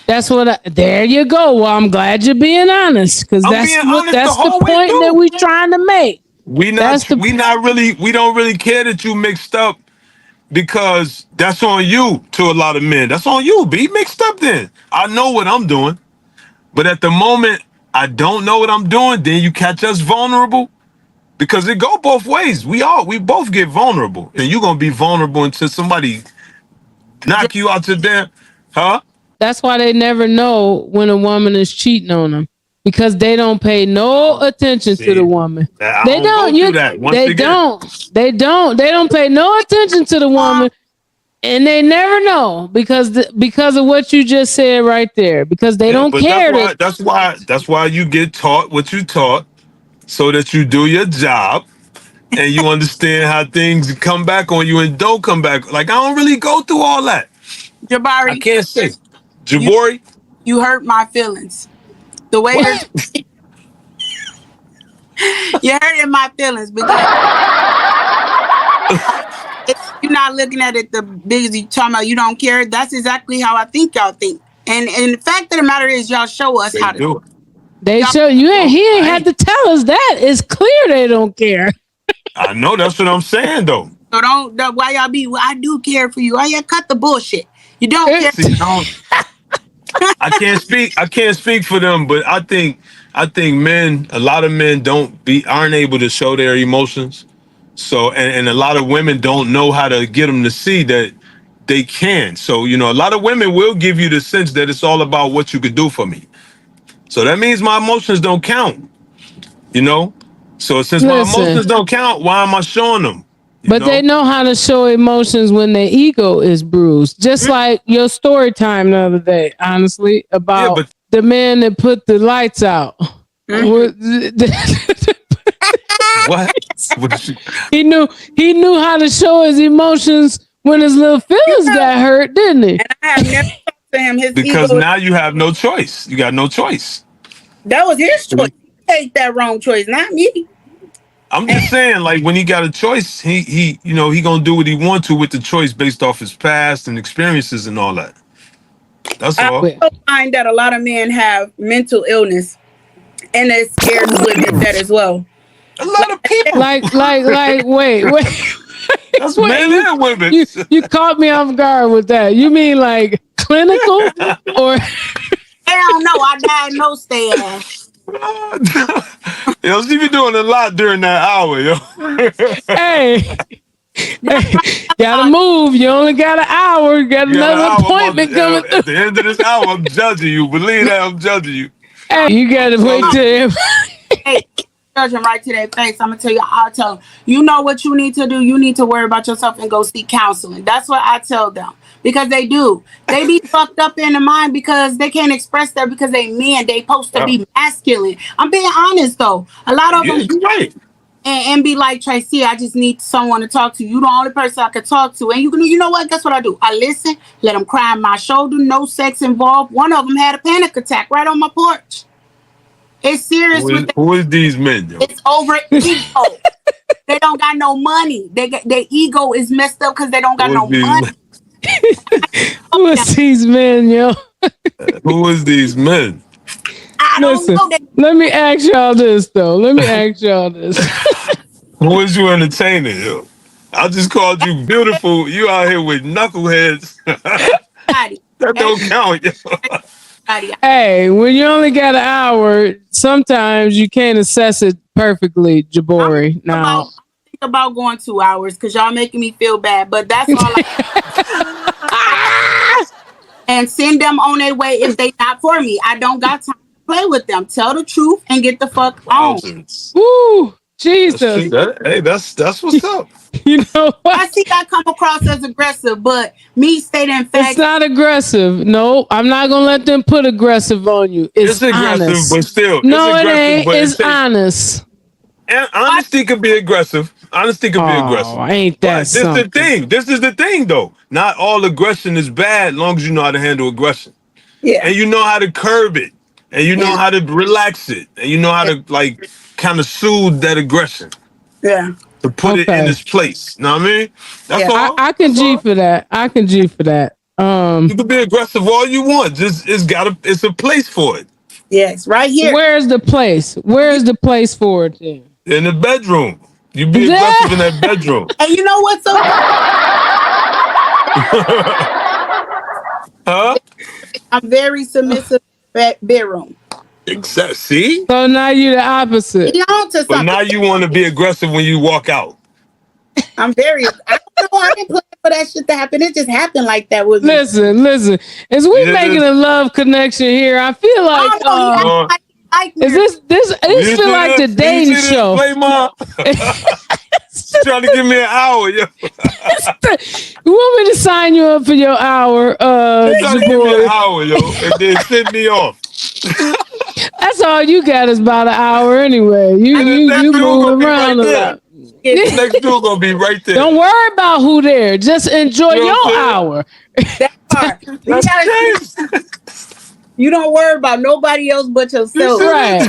Speaker 4: That's there you go. Well, I'm glad you're being honest, because
Speaker 5: I'm being honest the
Speaker 4: that's the
Speaker 5: whole way
Speaker 4: point that
Speaker 5: through.
Speaker 4: we're trying to make.
Speaker 5: We
Speaker 4: That's the
Speaker 5: don't really care that you mixed up because that's on you to a lot of men. That's on you. Be mixed up then. I know what I'm doing. But at the moment I don't know what I'm doing, then you catch us vulnerable. Because it go both ways. We both get vulnerable. And you're gonna be vulnerable until somebody knock you out to there. Huh?
Speaker 4: That's why they never know when a woman is cheating on them, because they don't pay no attention to the woman.
Speaker 5: I
Speaker 4: They
Speaker 5: don't
Speaker 4: don't.
Speaker 5: go through that. Once
Speaker 4: They
Speaker 5: again,
Speaker 4: don't. They don't. They don't pay no attention to the woman, and they never know because of what you just said right there. Because they don't
Speaker 5: but
Speaker 4: care.
Speaker 5: that's why you get taught what you taught so that you do your job and you understand how things come back on you and don't come back. Like I don't really go through all that. I
Speaker 6: Jabari,
Speaker 5: can't say.
Speaker 6: you
Speaker 5: Gabori?
Speaker 6: you hurt my feelings. The way
Speaker 4: What?
Speaker 6: you're hurting my feelings because you're not looking at it the big as you talking about you don't care. That's exactly how I think y'all think. And the fact of the matter is y'all show us
Speaker 5: They
Speaker 6: how to
Speaker 5: do.
Speaker 4: They
Speaker 6: Y'all-
Speaker 4: show you ain't. He ain't
Speaker 5: I
Speaker 4: had
Speaker 5: ain't-
Speaker 4: to tell us that. It's clear they don't care.
Speaker 5: I know that's what I'm saying though.
Speaker 6: So don't why y'all be well, I do care for you. Oh yeah, cut the bullshit. You don't care.
Speaker 5: See, I can't speak for them, but I think a lot of men aren't able to show their emotions. So and a lot of women don't know how to get them to see that they can. So, a lot of women will give you the sense that it's all about what you could do for me. So that means my emotions don't count, you know? So since my
Speaker 4: Listen,
Speaker 5: emotions don't count, why am I showing them?
Speaker 4: but they know how to show emotions when their ego is bruised. Just like your story time the other day, honestly,
Speaker 5: Yeah,
Speaker 4: about
Speaker 5: but
Speaker 4: the man that put the lights out.
Speaker 5: what?
Speaker 4: he knew how to show his emotions when his little feelings got hurt, didn't he?
Speaker 6: And I have never talked to him. His
Speaker 5: Because
Speaker 6: ego,
Speaker 5: now you have no choice. You got no choice.
Speaker 6: that was his choice. He made that wrong choice, not me.
Speaker 5: I'm just saying, like when he got a choice, he gonna do what he want to with the choice based off his past and experiences and all that. That's
Speaker 6: I
Speaker 5: all.
Speaker 4: Wait,
Speaker 6: also find that a lot of men have mental illness and they're scared to admit that as well.
Speaker 5: A lot of people.
Speaker 4: wait.
Speaker 5: That's
Speaker 4: Wait,
Speaker 5: men and women.
Speaker 4: you caught me off guard with that. You mean like clinical or?
Speaker 6: Hell no, I diagnosed their ass.
Speaker 5: Yo, she be doing a lot during that hour, yo.
Speaker 4: Hey,
Speaker 6: That's what
Speaker 4: gotta move. You only got an hour. You got
Speaker 5: You got an
Speaker 4: another
Speaker 5: hour.
Speaker 4: appointment coming
Speaker 5: At
Speaker 4: through.
Speaker 5: the end of this hour, I'm judging you. Believe that, I'm judging you.
Speaker 4: Hey, you gotta wait till.
Speaker 6: hey, judge them right to their face. I'm gonna tell you, I'll tell them, you know what you need to do? You need to worry about yourself and go seek counseling. That's what I tell them. Because they do. They be fucked up in the mind because they can't express that because they men. They supposed to be masculine. I'm being honest though. A lot of
Speaker 5: Yeah,
Speaker 6: them
Speaker 5: you're right.
Speaker 6: and be like, Tracy, I just need someone to talk to. You the only person I could talk to. And you know what? Guess what I do? I listen, let them cry on my shoulder, no sex involved. One of them had a panic attack right on my porch. It's serious with that.
Speaker 5: Who is these men, yo?
Speaker 6: It's over ego. They don't got no money. Their ego is messed up because they don't got no money.
Speaker 4: Who is these men, yo?
Speaker 5: Who is these men?
Speaker 6: I don't know.
Speaker 4: Let me ask y'all this, though. Who
Speaker 5: is you entertaining, yo? I just called you beautiful. You out here with knuckleheads. That don't count, yo.
Speaker 4: Hey, when you only got an hour, sometimes you can't assess it perfectly, Gabori. Now,
Speaker 6: think about going 2 hours because y'all making me feel bad, but that's all and send them on their way if they not for me. I don't got time to play with them. Tell the truth and get the fuck on.
Speaker 4: Woo, Jesus.
Speaker 5: That's what's up.
Speaker 4: You know what?
Speaker 6: I see I come across as aggressive, but me stating facts.
Speaker 4: It's not aggressive. No, I'm not gonna let them put aggressive on you. It's
Speaker 5: aggressive,
Speaker 4: honest.
Speaker 5: but still.
Speaker 4: No, it ain't. It's honest.
Speaker 5: And honesty can be aggressive.
Speaker 4: Ain't that
Speaker 5: but
Speaker 4: something?
Speaker 5: This is the thing, though. Not all aggression is bad, as long as you know how to handle aggression.
Speaker 6: Yeah.
Speaker 5: And you know how to curb it, and you know how to relax it, and you know how to like kind of soothe that aggression.
Speaker 6: Yeah.
Speaker 5: To put it in its place. Know what I mean? That's all.
Speaker 4: I can G for that. You
Speaker 5: can be aggressive all you want. Just it's a place for it.
Speaker 6: Yes, right here.
Speaker 4: Where's the place? Where's the place for it then?
Speaker 5: In the bedroom. You be aggressive in that bedroom.
Speaker 6: And you know what's so
Speaker 5: Huh?
Speaker 6: I'm very submissive bedroom.
Speaker 5: Exactly. See?
Speaker 4: So now you're the opposite.
Speaker 5: But now you want to be aggressive when you walk out.
Speaker 6: I'm very. I don't know. I didn't plan for that shit to happen. It just happened like that with me.
Speaker 4: Listen. As we making a love connection here, I feel like is this feel like the dating show?
Speaker 5: Play mom. Trying to give me an hour, yo.
Speaker 4: You want me to sign you up for your hour?
Speaker 5: Trying to give me an hour, yo, and then send me off.
Speaker 4: That's all you got is about an hour anyway. You move around a lot.
Speaker 5: The next dude gonna be right there.
Speaker 4: Don't worry about who there. Just enjoy your hour.
Speaker 6: That part. You don't worry about nobody else but yourself.
Speaker 4: Right.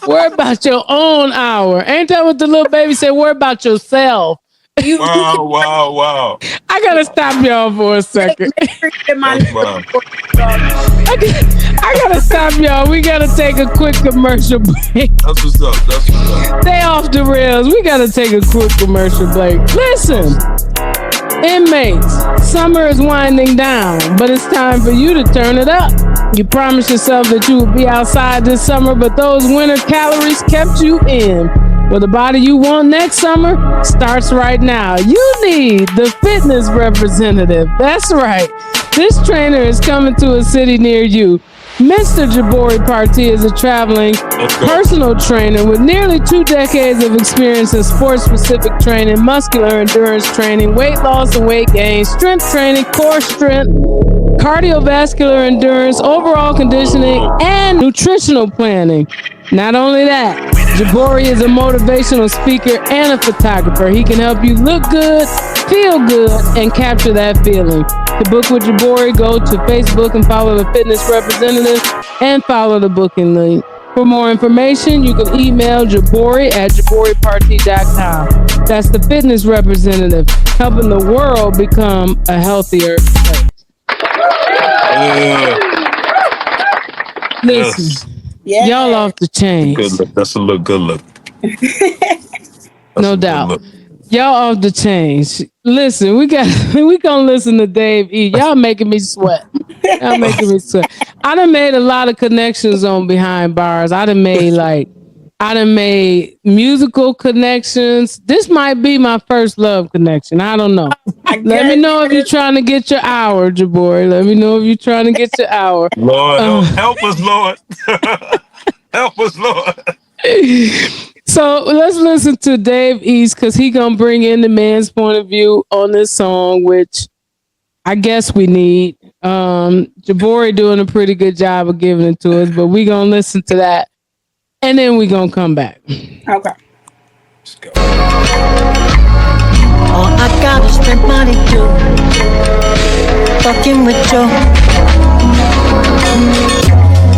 Speaker 4: Worry about your own hour. Ain't that what the little baby said? Worry about yourself.
Speaker 5: Wow.
Speaker 4: I gotta stop y'all for a second. I gotta stop y'all. We gotta take a quick commercial break.
Speaker 5: That's what's up.
Speaker 4: Stay off the rails. We gotta take a quick commercial break. Listen, inmates, summer is winding down, but it's time for you to turn it up. You promised yourself that you would be outside this summer, but those winter calories kept you in. Well, the body you want next summer starts right now. You need the fitness representative. That's right. This trainer is coming to a city near you. Mr. Gabori Partee is a traveling personal trainer with nearly 2 decades of experience in sports-specific training, muscular endurance training, weight loss and weight gain, strength training, core strength, cardiovascular endurance, overall conditioning, and nutritional planning. Not only that, Gabori is a motivational speaker and a photographer. He can help you look good, feel good, and capture that feeling. To book with Gabori, go to Facebook and follow the fitness representative and follow the booking link. For more information, you can email Gabori at gaboripartee.com. That's the fitness representative, helping the world become a healthier place. Listen.
Speaker 6: Yeah.
Speaker 4: Y'all off the chain.
Speaker 5: Good look. That's a good look.
Speaker 4: No doubt. Y'all off the chains. Listen, we gonna listen to Dave E. Y'all making me sweat. I done made a lot of connections on Behind Bars. I done made musical connections. This might be my first love connection. I don't know. Let me know if you're trying to get your hour, Gabori. Let me know if you're trying to get your hour.
Speaker 5: Lord, help us, Lord. Help us, Lord.
Speaker 4: So let's listen to Dave East because he gonna bring in the man's point of view on this song, which I guess we need. Gabori doing a pretty good job of giving it to us, but we gonna listen to that and then we gonna come back.
Speaker 6: Okay.
Speaker 5: Let's go.
Speaker 2: All I got is spend money too. Fucking with you.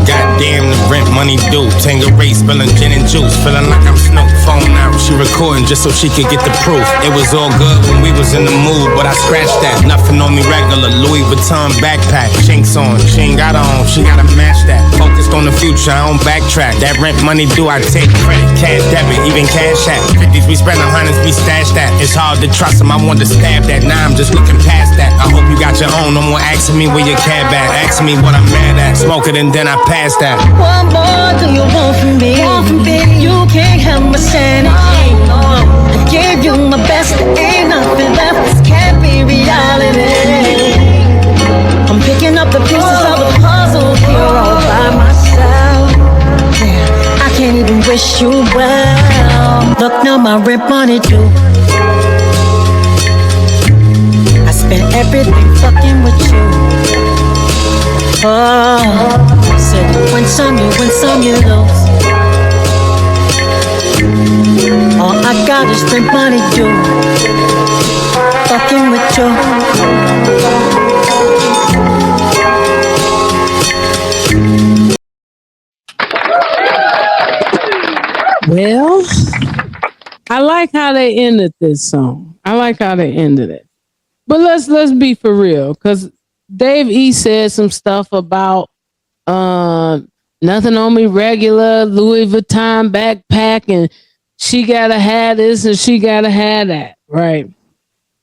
Speaker 7: Goddamn the rent money due. Tangeray, spilling gin and juice. Feeling like I'm Snoop. Phone out, she recording just so she could get the proof. It was all good when we was in the mood, but I scratched that. Nothing on me regular. Louis Vuitton backpack. Chinks on. She ain't got on. She gotta match that. Focused on the future, I don't backtrack. That rent money due, I take credit. Cash debit, even cash app. 50s, we spend 100s, we stash that. It's hard to trust them. I want to stab that. Now I'm just looking past that. I hope you got your own. No more asking me where your cab at. Asking me what I'm mad at. Smoke it and then I pass that.
Speaker 2: What more do you want from me? You can't have my sanity. I gave you my best, there ain't nothing left. This can't be reality. I'm picking up the pieces of the puzzle here all by myself. Yeah, I can't even wish you well. Look now, my rent money due. I spent everything fucking with you. Oh, said you win some, you lose. All I got is rent money due. Fucking with you.
Speaker 4: Well, I like how they ended this song. I like how they ended it. But let's be for real, because Dave E said some stuff about nothing on me regular, Louis Vuitton backpack, and she gotta have this and she gotta have that, right?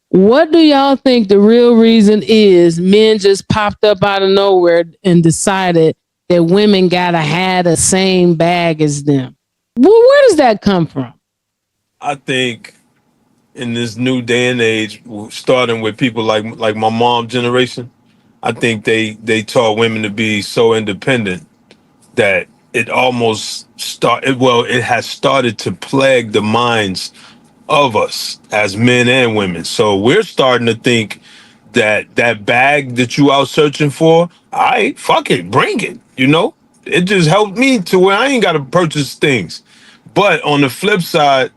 Speaker 4: What do y'all think the real reason is men just popped up out of nowhere and decided that women gotta have the same bag as them? Well, where does that come from?
Speaker 5: I think in this new day and age, starting with people like my mom generation, I think they taught women to be so independent that it almost started. Well, it has started to plague the minds of us as men and women. So we're starting to think that bag that you out searching for, fuck it, bring it. You know, it just helped me to where I ain't got to purchase things. But on the flip side,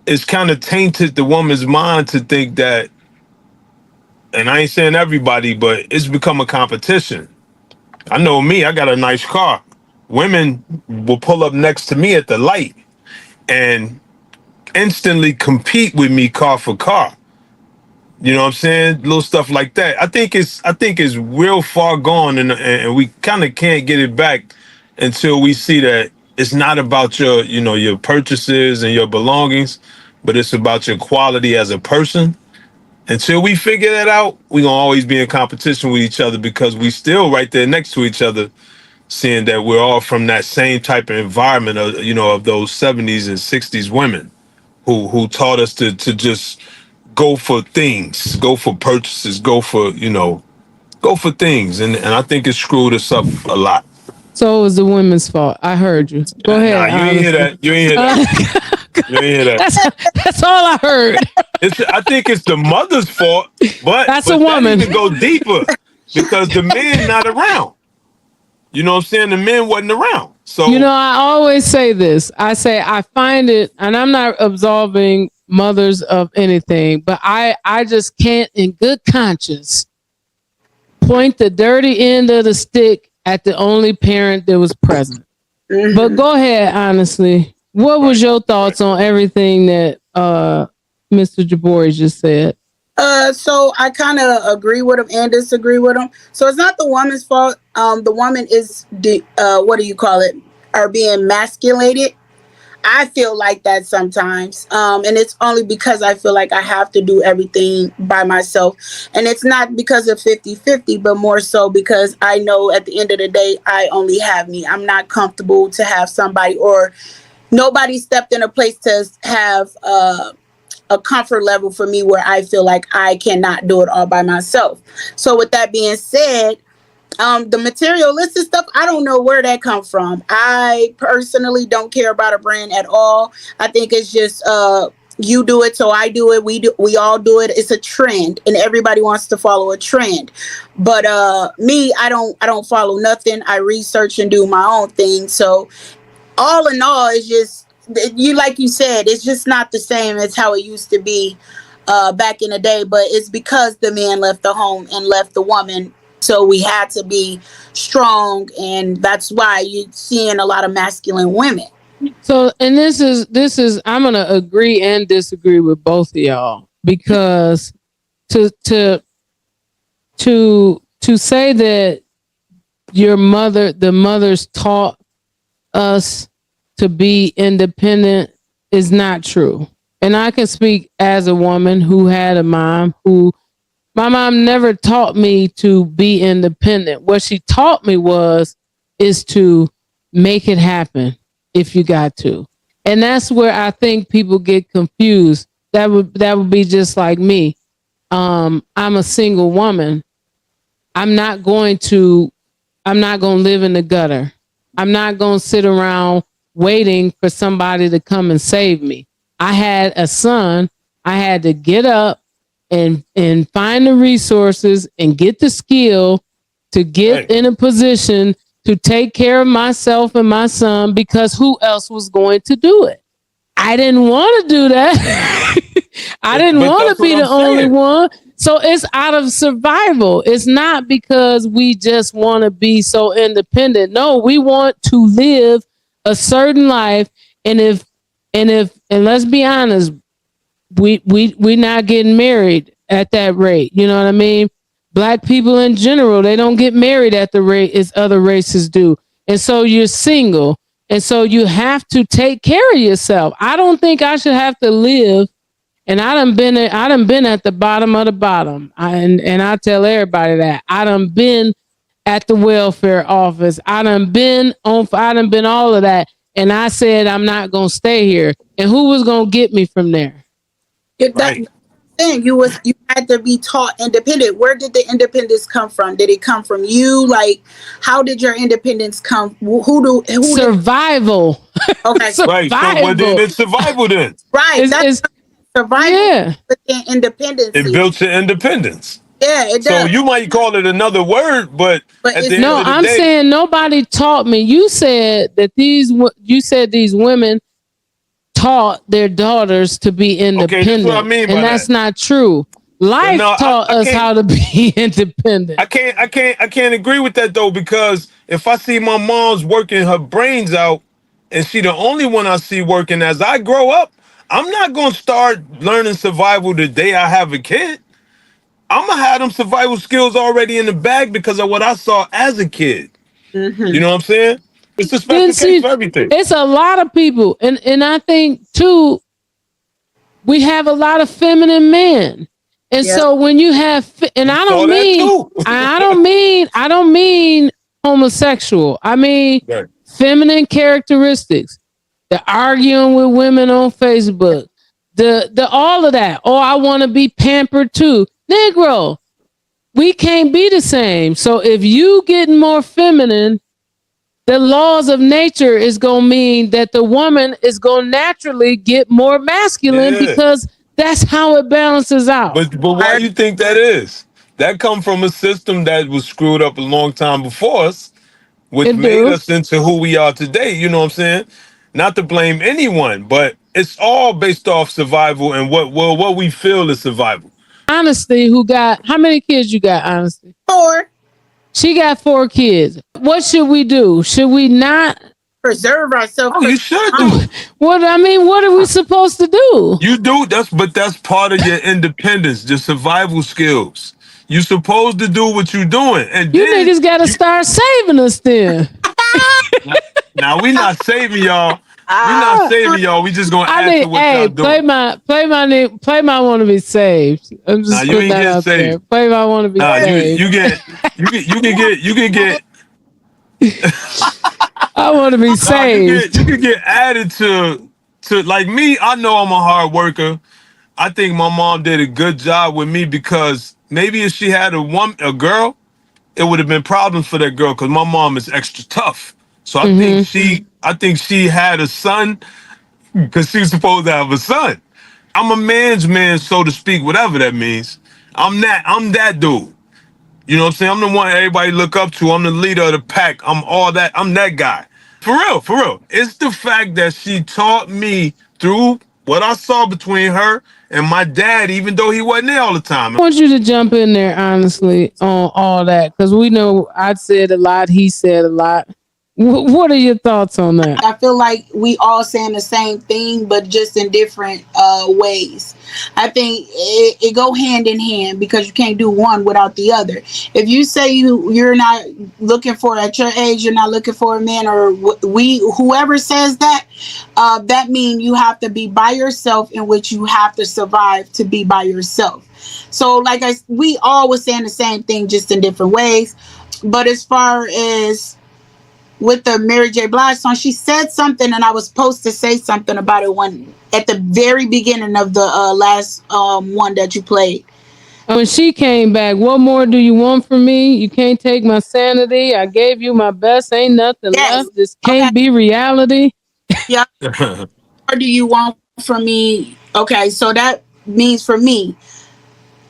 Speaker 5: it's kind of tainted the woman's mind to think that, and I ain't saying everybody, but it's become a competition. I know me, I got a nice car. Women will pull up next to me at the light and instantly compete with me car for car. You know what I'm saying? Little stuff like that. I think it's real far gone, and we kind of can't get it back until we see that it's not about your purchases and your belongings, but it's about your quality as a person. Until we figure that out, we're gonna always be in competition with each other because we still right there next to each other, seeing that we're all from that same type of environment of those 70s and 60s women who taught us to just go for things, go for purchases, go for things. And I think it screwed us up a lot.
Speaker 4: So it was the women's fault. I heard you. Go ahead.
Speaker 5: Nah, you ain't hear that. You ain't hear that. You ain't hear that.
Speaker 4: That's all I heard.
Speaker 5: I think it's the mother's fault, but
Speaker 4: that's a woman.
Speaker 5: That need to go deeper because the men not around. You know what I'm saying? The men wasn't around. So
Speaker 4: I always say this. I say I find it, and I'm not absolving mothers of anything, but I just can't in good conscience point the dirty end of the stick at the only parent that was present. Mm-hmm. But go ahead, honestly. What was your thoughts on everything that Mr. Gabori just said?
Speaker 6: So I kind of agree with him and disagree with him. So it's not the woman's fault. The woman is are being emasculated. I feel like that sometimes. And it's only because I feel like I have to do everything by myself. And it's not because of 50-50, but more so because I know at the end of the day, I only have me. I'm not comfortable to have somebody, or nobody stepped in a place to have a comfort level for me where I feel like I cannot do it all by myself. So with that being said, the materialistic stuff, I don't know where that comes from. I personally don't care about a brand at all. I think it's just you do it, so I do it. We all do it. It's a trend, and everybody wants to follow a trend. But me, I don't follow nothing. I research and do my own thing. So all in all, it's just like you said, it's just not the same as how it used to be back in the day. But it's because the man left the home and left the woman So we had to be strong, and that's why you're seeing a lot of masculine women.
Speaker 4: So, and this is I'm gonna agree and disagree with both of y'all, because to to to say that the mothers taught us to be independent is not true. And I can speak as a woman who had a mom who, my mom never taught me to be independent. What she taught me is to make it happen if you got to. And that's where I think people get confused. That would be just like me. I'm a single woman. I'm not going to I'm not going to live in the gutter. I'm not going to sit around waiting for somebody to come and save me. I had a son. I had to get up and find the resources and get the skill to get in a position to take care of myself and my son, because who else was going to do it? I didn't want to do that. I didn't want to be the only one. So it's out of survival. It's not because we just want to be so independent. No, we want to live a certain life. And let's be honest, we're not getting married at that rate. You know what I mean? Black people in general, they don't get married at the rate as other races do. And so you're single. And so you have to take care of yourself. I don't think I should have to live. And I done been at the bottom of the bottom. And I tell everybody that. I done been at the welfare office. I done been all of that. And I said, I'm not going to stay here. And who was going to get me from there?
Speaker 6: That thing, you had to be taught independent. Where did the independence come from? Did it come from you? Like, how did your independence come?
Speaker 4: Survival.
Speaker 6: Okay.
Speaker 5: Right. So what did it survival then?
Speaker 6: Right. That's survival.
Speaker 4: Yeah.
Speaker 6: Independence.
Speaker 5: It built your independence.
Speaker 6: Yeah, it does.
Speaker 5: So you might call it another word, but at the end of the
Speaker 4: I'm
Speaker 5: day,
Speaker 4: saying nobody taught me. You said that these women taught their daughters to be independent. Okay, that's what I mean by that's not true. Life taught us how to be independent.
Speaker 5: I can't agree with that though, because if I see my mom's working her brains out and she the only one I see working, as I grow up, I'm not gonna start learning survival the day I have a kid. I'm gonna have them survival skills already in the bag because of what I saw as a kid. Mm-hmm. You know what I'm saying? It's a special case for everything.
Speaker 4: It's a lot of people, and I think too, we have a lot of feminine men, and so when you have, and I don't mean homosexual. I mean feminine characteristics. The arguing with women on Facebook, the all of that. Oh, I want to be pampered too. Negro, we can't be the same. So if you getting more feminine, the laws of nature is going to mean that the woman is going to naturally get more masculine because that's how it balances out.
Speaker 5: But why do you think that is? That come from a system that was screwed up a long time before us, which made us into who we are today. You know what I'm saying? Not to blame anyone, but it's all based off survival and what we feel is survival.
Speaker 4: Honesty, how many kids you got, Honesty?
Speaker 6: 4.
Speaker 4: She got 4 kids. What should we do? Should we not
Speaker 6: preserve ourselves?
Speaker 5: Oh, you should do.
Speaker 4: What are we supposed to do?
Speaker 5: You do. That's part of your independence, your survival skills. You supposed to do what you doing, and
Speaker 4: you niggas got to start saving us then.
Speaker 5: Now we not saving y'all. We not saving y'all. We just gonna add to what y'all doing.
Speaker 4: Play my want to be saved. I'm just putting that out there. Play my want to be saved.
Speaker 5: You can get.
Speaker 4: I want to be saved.
Speaker 5: You can get added to like me. I know I'm a hard worker. I think my mom did a good job with me, because maybe if she had a girl, it would have been problems for that girl, because my mom is extra tough. So I think she had a son because she was supposed to have a son. I'm a man's man, so to speak, whatever that means. I'm that dude. You know what I'm saying? I'm the one everybody look up to. I'm the leader of the pack. I'm all that. I'm that guy. For real. It's the fact that she taught me through what I saw between her and my dad, even though he wasn't there all the time.
Speaker 4: I want you to jump in there, honestly, on all that, because we know I said a lot, he said a lot. What are your thoughts on that?
Speaker 6: I feel like we all saying the same thing, but just in different ways. I think it go hand in hand because you can't do one without the other. If you say you're not looking for at your age, you're not looking for a man, or whoever says that, that means you have to be by yourself, in which you have to survive to be by yourself. So, like we all was saying the same thing, just in different ways. But as far as with the Mary J. Blige song, she said something, and I was supposed to say something about it when at the very beginning of the last one that you played.
Speaker 4: When she came back, what more do you want from me? You can't take my sanity. I gave you my best. Ain't nothing
Speaker 6: Yes.
Speaker 4: left. This
Speaker 6: Okay.
Speaker 4: can't be reality.
Speaker 6: Yeah. What do you want from me? Okay, so that means for me,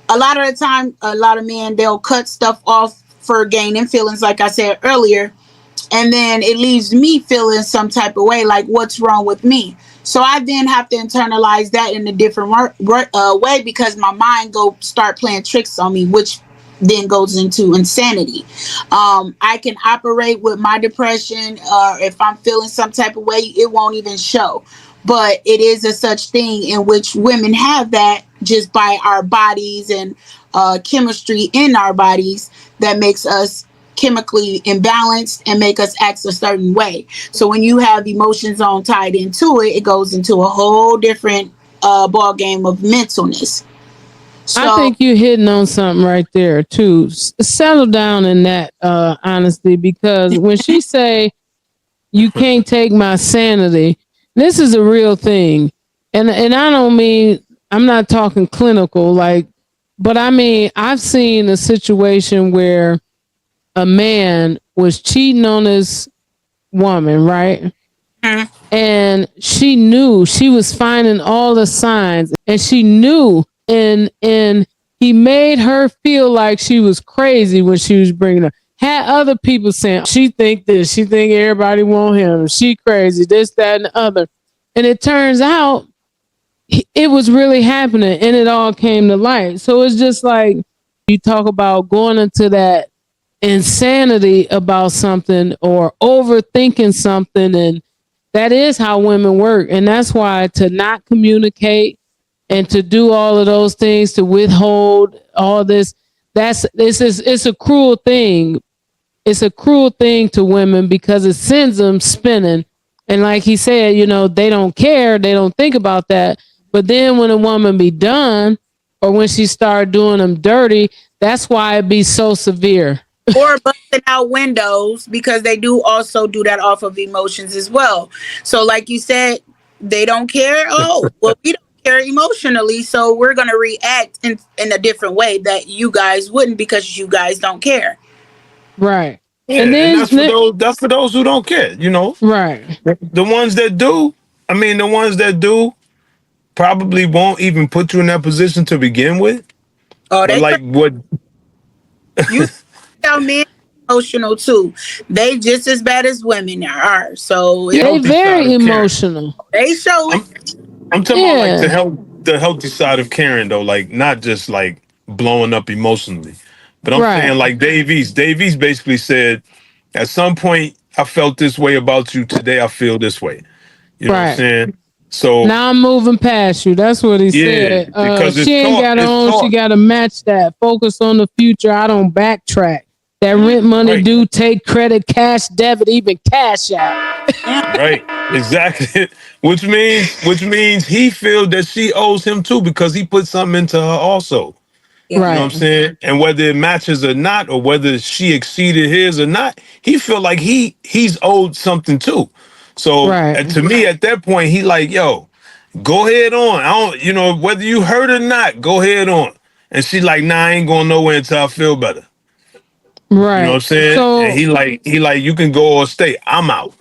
Speaker 6: a lot of the time, a lot of men, they'll cut stuff off for gaining feelings, like I said earlier. And then it leaves me feeling some type of way, like what's wrong with me. So I then have to internalize that in a different way, because my mind go start playing tricks on me, which then goes into insanity. I can operate with my depression, if I'm feeling some type of way, it won't even show. But it is a such thing in which women have that just by our bodies and chemistry in our bodies that makes us chemically imbalanced and make us act a certain way. So when you have emotions on tied into it, it goes into a whole different ball game of mentalness. So
Speaker 4: I think you're hitting on something right there too. Settle down in that, honestly, because when she say you can't take my sanity, this is a real thing, and I don't mean, I'm not talking clinical, like, but I mean, I've seen a situation where a man was cheating on his woman, right? And she knew, she was finding all the signs, and she knew, and he made her feel like she was crazy when she was bringing her. Had other people saying she think this, she think everybody want him, she crazy, this, that, and the other. And it turns out it was really happening, and it all came to light. So it's just like, you talk about going into that insanity about something or overthinking something, and that is how women work. And that's why to not communicate and to do all of those things, to withhold all this, it's a cruel thing. It's a cruel thing to women because it sends them spinning. And like he said, they don't care, they don't think about that. But then when a woman be done, or when she start doing them dirty, that's why it be so severe.
Speaker 6: or busting out windows, because they do also do that off of emotions as well. So like you said, they don't care. Oh, well, we don't care emotionally, so we're going to react in a different way that you guys wouldn't, because you guys don't care.
Speaker 4: Right.
Speaker 5: Yeah, and that's for those who don't care,
Speaker 4: Right.
Speaker 5: The ones that do, I mean, the ones that do probably won't even put you in that position to begin with.
Speaker 6: Oh,
Speaker 5: But
Speaker 6: they
Speaker 5: like what
Speaker 6: you tell men emotional too. They just as bad as women are. So
Speaker 4: they
Speaker 5: healthy side
Speaker 4: very
Speaker 5: of Karen.
Speaker 4: emotional.
Speaker 6: they show it.
Speaker 5: I'm talking about like
Speaker 4: Yeah.
Speaker 5: the healthy side of Karen though, like not just like blowing up emotionally. But I'm
Speaker 4: Right.
Speaker 5: saying like Dave East. Dave East basically said, at some point I felt this way about you. Today I feel this way. You know what I'm
Speaker 4: Right.
Speaker 5: saying? So
Speaker 4: Now I'm moving past you. That's what he
Speaker 5: yeah,
Speaker 4: said.
Speaker 5: because
Speaker 4: She ain't got her
Speaker 5: it's
Speaker 4: own. She
Speaker 5: taught.
Speaker 4: got to match that. Focus on the future. I don't backtrack. That rent money
Speaker 5: Right.
Speaker 4: due, take credit, cash, debit, even cash out.
Speaker 5: Right, exactly. which means he feels that she owes him too, because he put something into her also.
Speaker 6: Yeah.
Speaker 5: You know what I'm
Speaker 4: Right.
Speaker 5: saying? And whether it matches or not, or whether she exceeded his or not, he feel like he's owed something too. So
Speaker 4: Right.
Speaker 5: to me, at that point, he like, yo, go ahead on. I don't, whether you hurt or not, go ahead on. And she like, nah, I ain't going nowhere until I feel better. You know what I'm
Speaker 4: Right.
Speaker 5: saying? And
Speaker 4: So
Speaker 5: he like, you can go or stay. I'm out.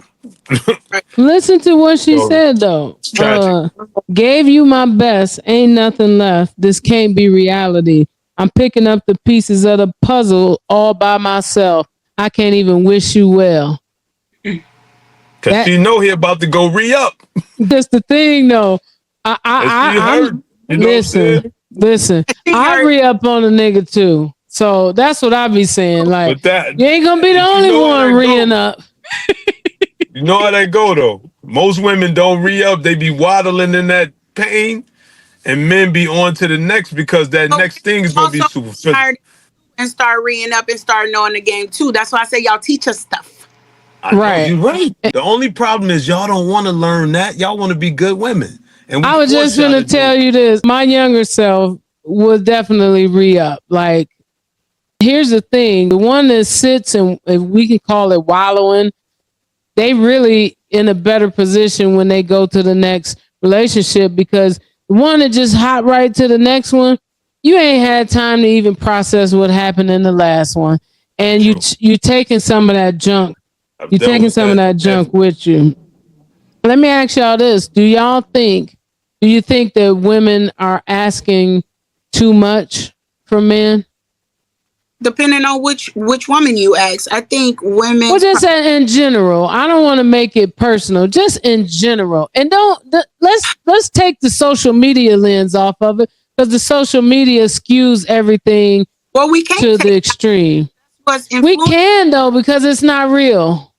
Speaker 4: listen to what she
Speaker 5: So
Speaker 4: said though.
Speaker 5: it's tragic.
Speaker 4: Gave you my best, ain't nothing left. This can't be reality. I'm picking up the pieces of the puzzle all by myself. I can't even wish you well.
Speaker 5: Cause
Speaker 4: That
Speaker 5: she know he about to go re-up.
Speaker 4: that's the thing though. I, I,
Speaker 5: And she
Speaker 4: I I'm
Speaker 5: heard. You know what I'm saying?
Speaker 4: Listen. I re-up on a nigga too. So that's what I be saying. Like,
Speaker 5: But that,
Speaker 4: you ain't gonna be the
Speaker 5: you
Speaker 4: only
Speaker 5: know how
Speaker 4: one
Speaker 5: that
Speaker 4: re-ing
Speaker 5: go.
Speaker 4: up.
Speaker 5: You know how that go though. Most women don't re-up. They be waddling in that pain, and men be on to the next because that next thing is gonna be
Speaker 6: Also
Speaker 5: super physical.
Speaker 6: tired and start reading up and start knowing the game too. That's why I say y'all teach us stuff.
Speaker 5: I know
Speaker 4: Right.
Speaker 5: you're right. The only problem is y'all don't want to learn that. Y'all want to be good women, and we
Speaker 4: I was
Speaker 5: force
Speaker 4: just
Speaker 5: y'all
Speaker 4: gonna
Speaker 5: to do
Speaker 4: tell
Speaker 5: it.
Speaker 4: you this. My younger self would definitely re-up. Like, here's the thing: the one that sits and if we can call it wallowing, they really in a better position when they go to the next relationship because the one that just hop right to the next one, you ain't had time to even process what happened in the last one, and
Speaker 5: True.
Speaker 4: you taking some of that junk.
Speaker 5: I've
Speaker 4: You
Speaker 5: dealt
Speaker 4: taking
Speaker 5: with
Speaker 4: some of
Speaker 5: that
Speaker 4: that junk
Speaker 5: heavy.
Speaker 4: with you. Let me ask y'all this: Do you think that women are asking too much from men?
Speaker 6: Depending on which woman you ask, I think
Speaker 4: Well,
Speaker 6: women's
Speaker 4: just in general. I don't want to make it personal. Just in general, and let's take the social media lens off of it because the social media skews everything
Speaker 6: well, we can't
Speaker 4: to the
Speaker 6: take
Speaker 4: extreme.
Speaker 6: what's
Speaker 4: We
Speaker 6: influence.
Speaker 4: can though because it's not real.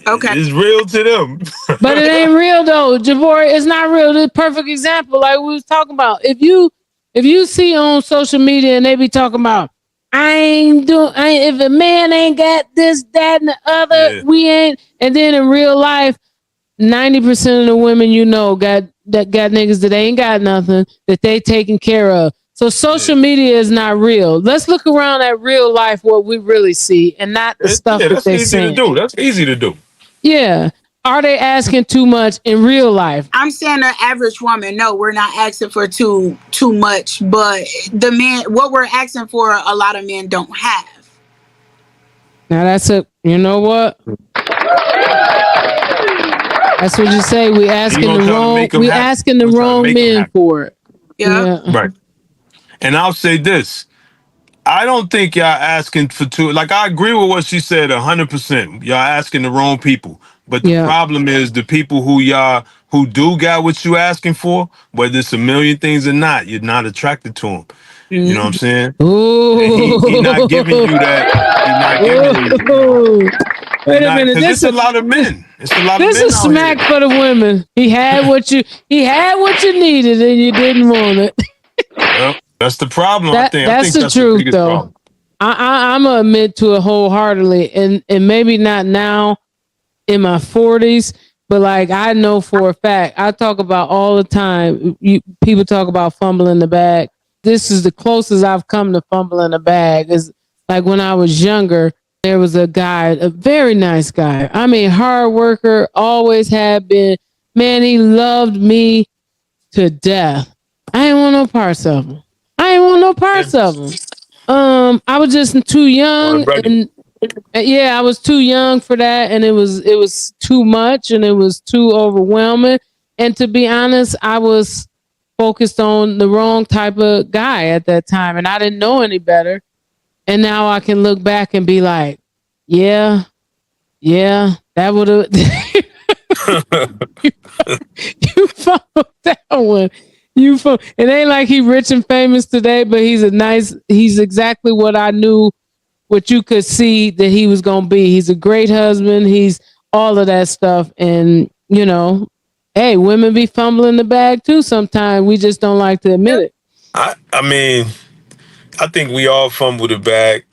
Speaker 6: Okay,
Speaker 5: It's real to them.
Speaker 4: But it ain't real though, Javor. It's not real. The perfect example, like we was talking about. If you see on social media and they be talking about, if a man ain't got this, that, and the other,
Speaker 5: Yeah.
Speaker 4: we ain't. And then in real life, 90% of the women you know got niggas that ain't got nothing that they taking care of. So
Speaker 5: Yeah.
Speaker 4: social media is not real. Let's look around at real life, what we really see, and not the stuff
Speaker 5: Yeah,
Speaker 4: that
Speaker 5: that's
Speaker 4: they
Speaker 5: easy to
Speaker 4: saying.
Speaker 5: do. That's easy to do.
Speaker 4: Yeah. Are they asking too much in real life?
Speaker 6: I'm saying the average woman. No, we're not asking for too much, but the men, what we're asking for, a lot of men don't have.
Speaker 4: Now that's a you know what? That's what you say.
Speaker 5: You gonna try to make them
Speaker 4: We
Speaker 5: happy.
Speaker 4: asking the
Speaker 5: You gonna try to
Speaker 4: wrong
Speaker 5: make them
Speaker 4: men
Speaker 5: happy.
Speaker 4: for it.
Speaker 6: Yeah.
Speaker 4: Yeah.
Speaker 5: Right. And I'll say this. I don't think y'all asking for too. Like I agree with what she said 100%. Y'all asking the wrong people. But the
Speaker 4: Yeah.
Speaker 5: problem is the people who do got what you asking for, whether it's a million things or not, you're not attracted to them. You know what I'm
Speaker 6: Mhm.
Speaker 5: saying? And he not giving
Speaker 4: Ooh.
Speaker 5: you that. He not giving you.
Speaker 4: Ooh.
Speaker 5: He
Speaker 4: Wait a
Speaker 5: not
Speaker 4: minute.
Speaker 5: because it's a lot of men. It's a lot of
Speaker 4: This
Speaker 5: men
Speaker 4: is
Speaker 5: out here.
Speaker 4: smack for the women. He had what you needed and you didn't want it.
Speaker 5: Well, that's the problem. I
Speaker 4: That's
Speaker 5: think
Speaker 4: the
Speaker 5: that's the
Speaker 4: truth
Speaker 5: biggest
Speaker 4: though.
Speaker 5: problem.
Speaker 4: I'm gonna admit to it wholeheartedly, and maybe not now in my 40s, but like I know for a fact, I talk about all the time. People talk about fumbling the bag. This is the closest I've come to fumbling the bag. Is like when I was younger, there was a guy, a very nice guy. I mean, hard worker, always had been. Man, he loved me to death. I ain't want no parts of him. I ain't want no
Speaker 5: Yeah.
Speaker 4: parts of him. I was just too
Speaker 5: Well,
Speaker 4: young,
Speaker 5: ready.
Speaker 4: and yeah, I was too young for that, and it was too much, and it was too overwhelming. And to be honest, I was focused on the wrong type of guy at that time, and I didn't know any better. And now I can look back and be like, yeah, yeah, that would have. You fumbled that one. It ain't like he rich and famous today, but he's exactly what I knew, what you could see that he was gonna be. He's a great husband. He's all of that stuff. And hey, women be fumbling the bag too sometimes. We just don't like to admit it.
Speaker 5: I mean, I think we all fumble the bag.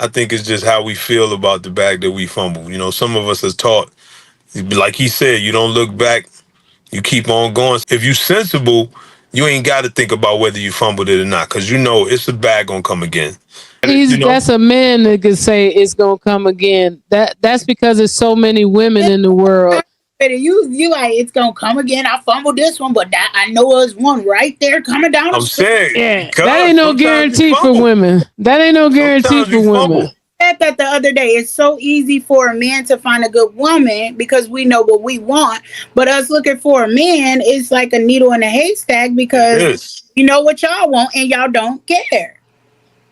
Speaker 5: I think it's just how we feel about the bag that we fumble. You know, some of us are taught, like he said, you don't look back, you keep on going. If you sensible, you ain't got to think about whether you fumbled it or not, because you know it's a bag gonna come again. You know,
Speaker 4: That's a man that could say it's gonna come again. That's because there's so many women in the world.
Speaker 6: You like it's gonna come again. I fumbled this one, but that, I know there's one right there coming down the
Speaker 5: I'm
Speaker 6: street.
Speaker 5: saying,
Speaker 4: Yeah, that
Speaker 5: because
Speaker 4: ain't no
Speaker 5: sometimes you
Speaker 4: guarantee for
Speaker 5: fumble.
Speaker 4: women. That ain't no guarantee
Speaker 5: Sometimes
Speaker 4: for
Speaker 5: you
Speaker 4: women.
Speaker 5: fumble.
Speaker 6: Said that the other day. It's so easy for a man to find a good woman because we know what we want. But us looking for a man is like a needle in a haystack
Speaker 5: It
Speaker 6: because
Speaker 5: is.
Speaker 6: you know what y'all want and y'all don't care.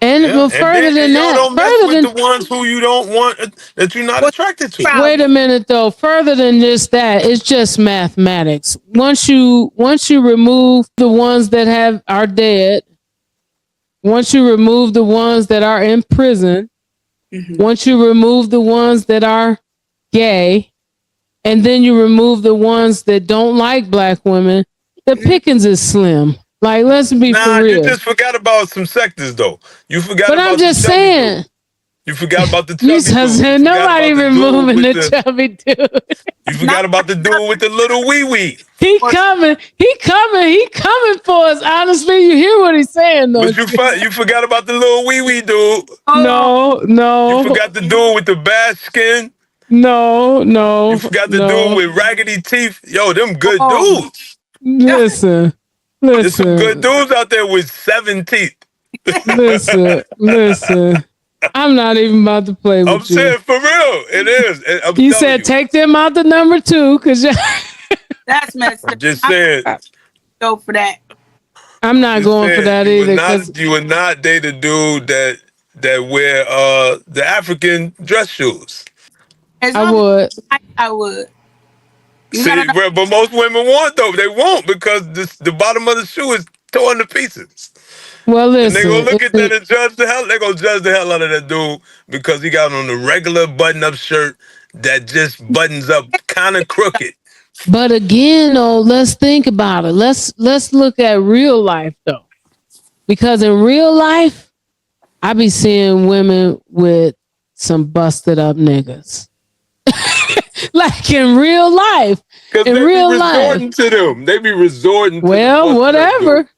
Speaker 4: And
Speaker 5: Yeah,
Speaker 4: but further than
Speaker 5: and y'all
Speaker 4: that,
Speaker 5: don't mess with the ones who you don't want, that you're not attracted to.
Speaker 4: wait a minute though. Further than just that, it's just mathematics. Once you remove the ones that are dead, once you remove the ones that are in prison, once you remove the ones that are gay, and then you remove the ones that don't like black women, the pickings is slim. Like, let's be for
Speaker 5: Nah, you
Speaker 4: real.
Speaker 5: just forgot about some sectors though. You forgot
Speaker 4: But I'm
Speaker 5: about the
Speaker 4: just
Speaker 5: chubby dude.
Speaker 4: saying,
Speaker 5: You forgot about the
Speaker 4: you
Speaker 5: chubby dude. You
Speaker 4: said
Speaker 5: forgot
Speaker 4: nobody
Speaker 5: about the dude
Speaker 4: removing
Speaker 5: with
Speaker 4: the
Speaker 5: the.
Speaker 4: chubby dude.
Speaker 5: You forgot about the dude with the little wee wee.
Speaker 4: He coming. He coming for us. Honestly, you hear what he's saying,
Speaker 5: But
Speaker 4: don't you?
Speaker 5: you forgot about the little wee wee dude.
Speaker 4: No,
Speaker 5: You
Speaker 4: no,
Speaker 5: forgot the dude with the bad skin.
Speaker 4: no,
Speaker 5: You
Speaker 4: no,
Speaker 5: forgot the dude
Speaker 4: no.
Speaker 5: with raggedy teeth. Yo, them good dudes.
Speaker 4: Listen,
Speaker 5: There's some good
Speaker 4: listen,
Speaker 5: dudes out there with 7 teeth.
Speaker 4: listen. I'm not even about to play
Speaker 5: I'm
Speaker 4: with you.
Speaker 5: saying for real, it is. I'm
Speaker 4: You
Speaker 5: telling
Speaker 4: said
Speaker 5: you.
Speaker 4: take them out to number 2 because
Speaker 6: That's messed
Speaker 5: I'm
Speaker 6: up.
Speaker 5: just
Speaker 6: I
Speaker 5: saying.
Speaker 6: go for that.
Speaker 4: I'm not
Speaker 5: Just
Speaker 4: going for
Speaker 5: saying.
Speaker 4: that either. Because
Speaker 5: You would not date a dude that wear the African dress shoes.
Speaker 6: As
Speaker 4: I
Speaker 6: long as
Speaker 4: would.
Speaker 6: I would. You gotta
Speaker 5: See,
Speaker 6: know.
Speaker 5: but most women won't though. They won't because the bottom of the shoe is torn to pieces.
Speaker 4: Well,
Speaker 5: And they gonna
Speaker 4: listen.
Speaker 5: look at that and judge the hell. They gonna judge the hell out of that dude because he got on a regular button-up shirt that just buttons up kind of crooked.
Speaker 4: But again, though, let's think about it. Let's look at real life though, because in real life, I be seeing women with some busted up niggas. Like in real life.
Speaker 5: Because
Speaker 4: In
Speaker 5: they be
Speaker 4: real life.
Speaker 5: resorting to them. They be resorting to the
Speaker 4: Well,
Speaker 5: busted up dude.
Speaker 4: whatever.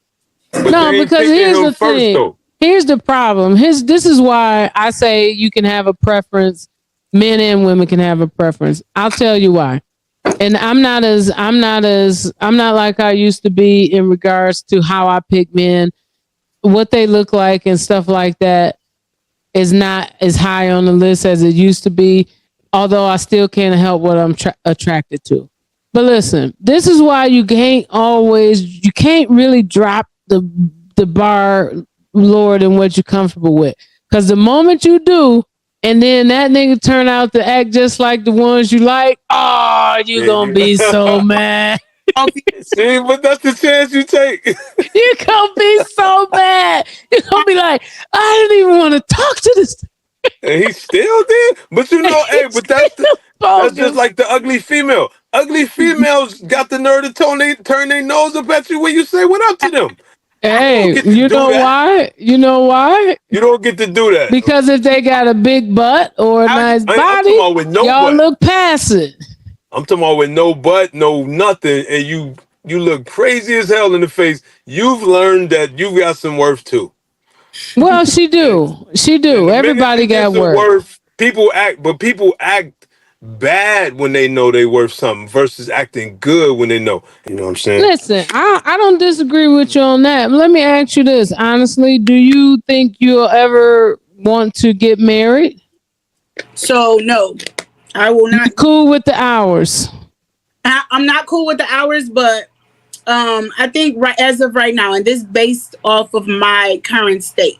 Speaker 5: But
Speaker 4: No,
Speaker 5: they ain't
Speaker 4: because
Speaker 5: picking
Speaker 4: here's
Speaker 5: him
Speaker 4: the
Speaker 5: first
Speaker 4: thing.
Speaker 5: though.
Speaker 4: Here's the problem. This is why I say you can have a preference. Men and women can have a preference. I'll tell you why. And I'm not like I used to be in regards to how I pick men, what they look like and stuff like that is not as high on the list as it used to be. Although I still can't help what I'm attracted to. But listen, this is why you can't really drop the bar lower than what you're comfortable with. Because the moment you do, and then that nigga turn out to act just like the ones you like, oh, you
Speaker 5: Yeah,
Speaker 4: gonna be so mad.
Speaker 5: See, but that's the chance you take.
Speaker 4: You gonna be so mad. You're gonna be like, I didn't even want to talk to this.
Speaker 5: And he still did. But you know, hey, but that's just
Speaker 4: Bogus.
Speaker 5: like the ugly female. Ugly females got the nerve to turn their nose up at you when you say what up to them. You don't
Speaker 4: Hey,
Speaker 5: get to
Speaker 4: you
Speaker 5: do
Speaker 4: know
Speaker 5: that.
Speaker 4: why? You know why?
Speaker 5: You don't get to do that.
Speaker 4: Because if they got a big butt or a nice
Speaker 5: I'm talking
Speaker 4: body,
Speaker 5: about with no
Speaker 4: y'all
Speaker 5: butt.
Speaker 4: look past it.
Speaker 5: I'm talking about with no butt, no nothing, and you look crazy as hell in the face. You've learned that you got some worth too.
Speaker 4: Well, she do. She
Speaker 5: And
Speaker 4: do.
Speaker 5: the minute
Speaker 4: Everybody
Speaker 5: you get
Speaker 4: got
Speaker 5: some
Speaker 4: work.
Speaker 5: worth, people act bad when they know they worth something versus acting good when they know. You know what I'm saying?
Speaker 4: Listen, I don't disagree with you on that. Let me ask you this honestly: do you think you'll ever want to get married?
Speaker 6: So no, I will not.
Speaker 4: Cool with the hours.
Speaker 6: I'm not cool with the hours, but I think right as of right now, and this based off of my current state.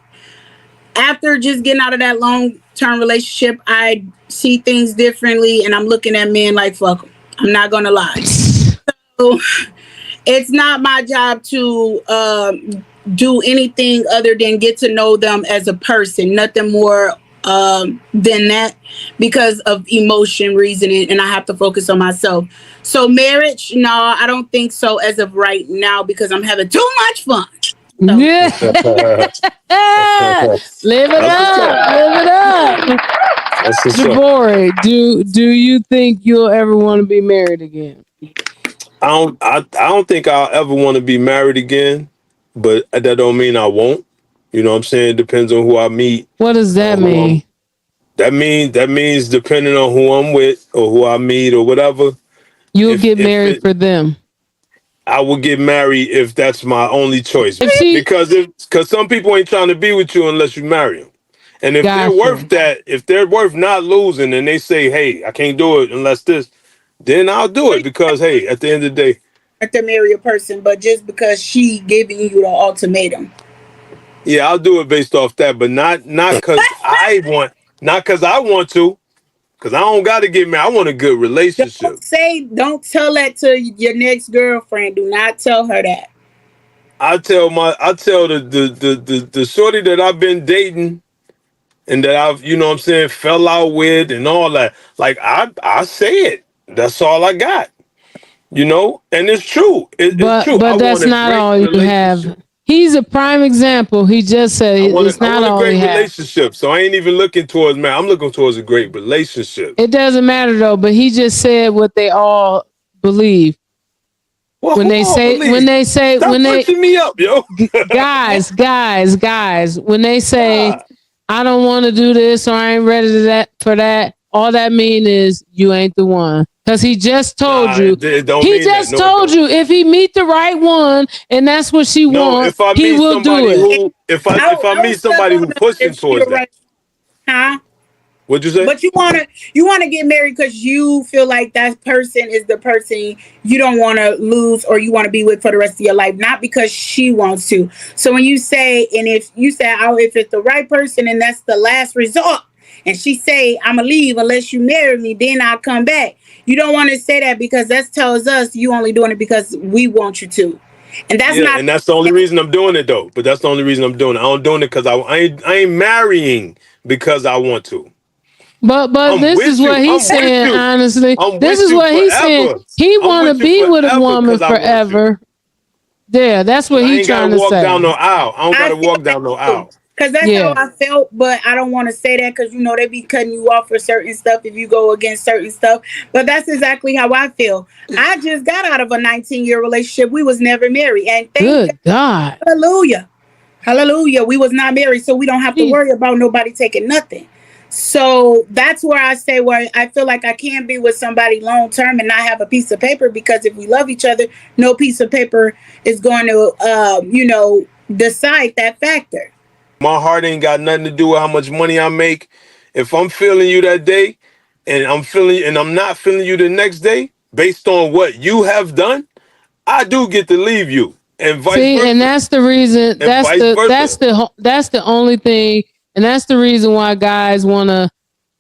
Speaker 6: After just getting out of that long-term relationship, I see things differently, and I'm looking at men like fuck 'em. I'm not gonna lie. So it's not my job to do anything other than get to know them as a person. Nothing more than that because of emotion, reasoning, and I have to focus on myself. So marriage, no, I don't think so as of right now because I'm having too much fun. So.
Speaker 4: Yeah. Live it up. Live it up.
Speaker 5: That's what's up.
Speaker 4: Gabori, do you think you'll ever want to be married again?
Speaker 5: I don't think I'll ever want to be married again, but that don't mean I won't. You know what I'm saying? It depends on who I meet.
Speaker 4: What does that
Speaker 5: who
Speaker 4: mean?
Speaker 5: That means depending on who I'm with or who I meet or whatever.
Speaker 4: You'll get married for them.
Speaker 5: I would get married if that's my only choice. Because some people ain't trying to be with you unless you marry them. And if they're worth that, if they're worth not losing and they say, hey, I can't do it unless this, then I'll do it because, hey, at the end of the day.
Speaker 6: To marry a person, but just because she giving you the ultimatum.
Speaker 5: Yeah, I'll do it based off that, but not because not because I want to, because I don't got to get married. I want a good relationship.
Speaker 6: Don't tell that to your next girlfriend. Do not tell her that.
Speaker 5: I tell the shorty that I've been dating and that I've, you know what I'm saying, fell out with and all that. Like I say it. That's all I got. You know, and it's true. It's true. I
Speaker 4: But
Speaker 5: want
Speaker 4: that's
Speaker 5: a
Speaker 4: not
Speaker 5: great
Speaker 4: all you have.
Speaker 5: relationship.
Speaker 4: He's a prime example. He just said it's
Speaker 5: I
Speaker 4: not
Speaker 5: want a
Speaker 4: all he
Speaker 5: great
Speaker 4: has.
Speaker 5: relationship. So I ain't even looking towards marriage. I'm looking towards a great relationship.
Speaker 4: It doesn't matter though. But he just said what they all believe.
Speaker 5: Well,
Speaker 4: When
Speaker 5: who
Speaker 4: they
Speaker 5: all
Speaker 4: say
Speaker 5: believes? Stop punching me up, yo.
Speaker 4: guys, when they say I don't want to do this or I ain't ready to for that, all that mean is you ain't the one. Because he just told you.
Speaker 5: It don't
Speaker 4: He
Speaker 5: mean that.
Speaker 4: just
Speaker 5: No, it
Speaker 4: told
Speaker 5: don't.
Speaker 4: you if he meet the right one and that's what she
Speaker 5: No,
Speaker 4: want,
Speaker 5: if I
Speaker 4: he
Speaker 5: meet
Speaker 4: will do
Speaker 5: somebody
Speaker 4: it.
Speaker 5: who,
Speaker 6: I
Speaker 5: if I
Speaker 6: was
Speaker 5: meet
Speaker 6: stuck
Speaker 5: somebody
Speaker 6: on
Speaker 5: who
Speaker 6: the
Speaker 5: pushing
Speaker 6: if she
Speaker 5: towards
Speaker 6: the
Speaker 5: that,
Speaker 6: right, huh?
Speaker 5: what'd you say?
Speaker 6: But you wanna get married because you feel like that person is the person you don't want to lose or you want to be with for the rest of your life, not because she wants to. So when you say, and if you say, oh, if it's the right person and that's the last resort, and she say, I'ma leave unless you marry me, then I'll come back. You don't want to say that because that tells us you only doing it because we want you to, and that's
Speaker 5: Yeah,
Speaker 6: not.
Speaker 5: and that's the only reason I'm doing it though. But that's the only reason I'm doing it. I don't doing it because I ain't marrying because I want to.
Speaker 4: But
Speaker 5: I'm
Speaker 4: this is
Speaker 5: with you.
Speaker 4: what he's
Speaker 5: I'm with
Speaker 4: saying,
Speaker 5: you.
Speaker 4: honestly.
Speaker 5: I'm
Speaker 4: This
Speaker 5: with
Speaker 4: is
Speaker 5: you
Speaker 4: what he's saying.
Speaker 5: forever.
Speaker 4: He
Speaker 5: I'm
Speaker 4: want to
Speaker 5: with you
Speaker 4: be with a
Speaker 5: forever
Speaker 4: woman
Speaker 5: because I want to.
Speaker 4: forever. Yeah, that's what
Speaker 5: But I
Speaker 4: he's
Speaker 5: ain't gotta
Speaker 4: trying to
Speaker 5: walk
Speaker 4: say.
Speaker 5: down no aisle. I don't
Speaker 6: I
Speaker 5: gotta
Speaker 6: feel
Speaker 5: walk
Speaker 6: that
Speaker 5: down no
Speaker 6: too.
Speaker 5: aisle.
Speaker 6: Cause that's how
Speaker 4: Yeah.
Speaker 6: I felt, but I don't want to say that because they be cutting you off for certain stuff if you go against certain stuff. But that's exactly how I feel. I just got out of a 19-year relationship. We was never married, and thank God,
Speaker 4: Good God.
Speaker 6: hallelujah, hallelujah, we was not married, so we don't have to
Speaker 4: Jeez.
Speaker 6: worry about nobody taking nothing. So that's where I say where I feel like I can't be with somebody long term and not have a piece of paper because if we love each other, no piece of paper is going to, decide that factor.
Speaker 5: My heart ain't got nothing to do with how much money I make. If I'm feeling you that day and I'm not feeling you the next day based on what you have done, I do get to leave you. And vice
Speaker 4: See, and
Speaker 5: versa.
Speaker 4: that's the reason.
Speaker 5: And vice versa.
Speaker 4: That's the only thing, and that's the reason why guys want to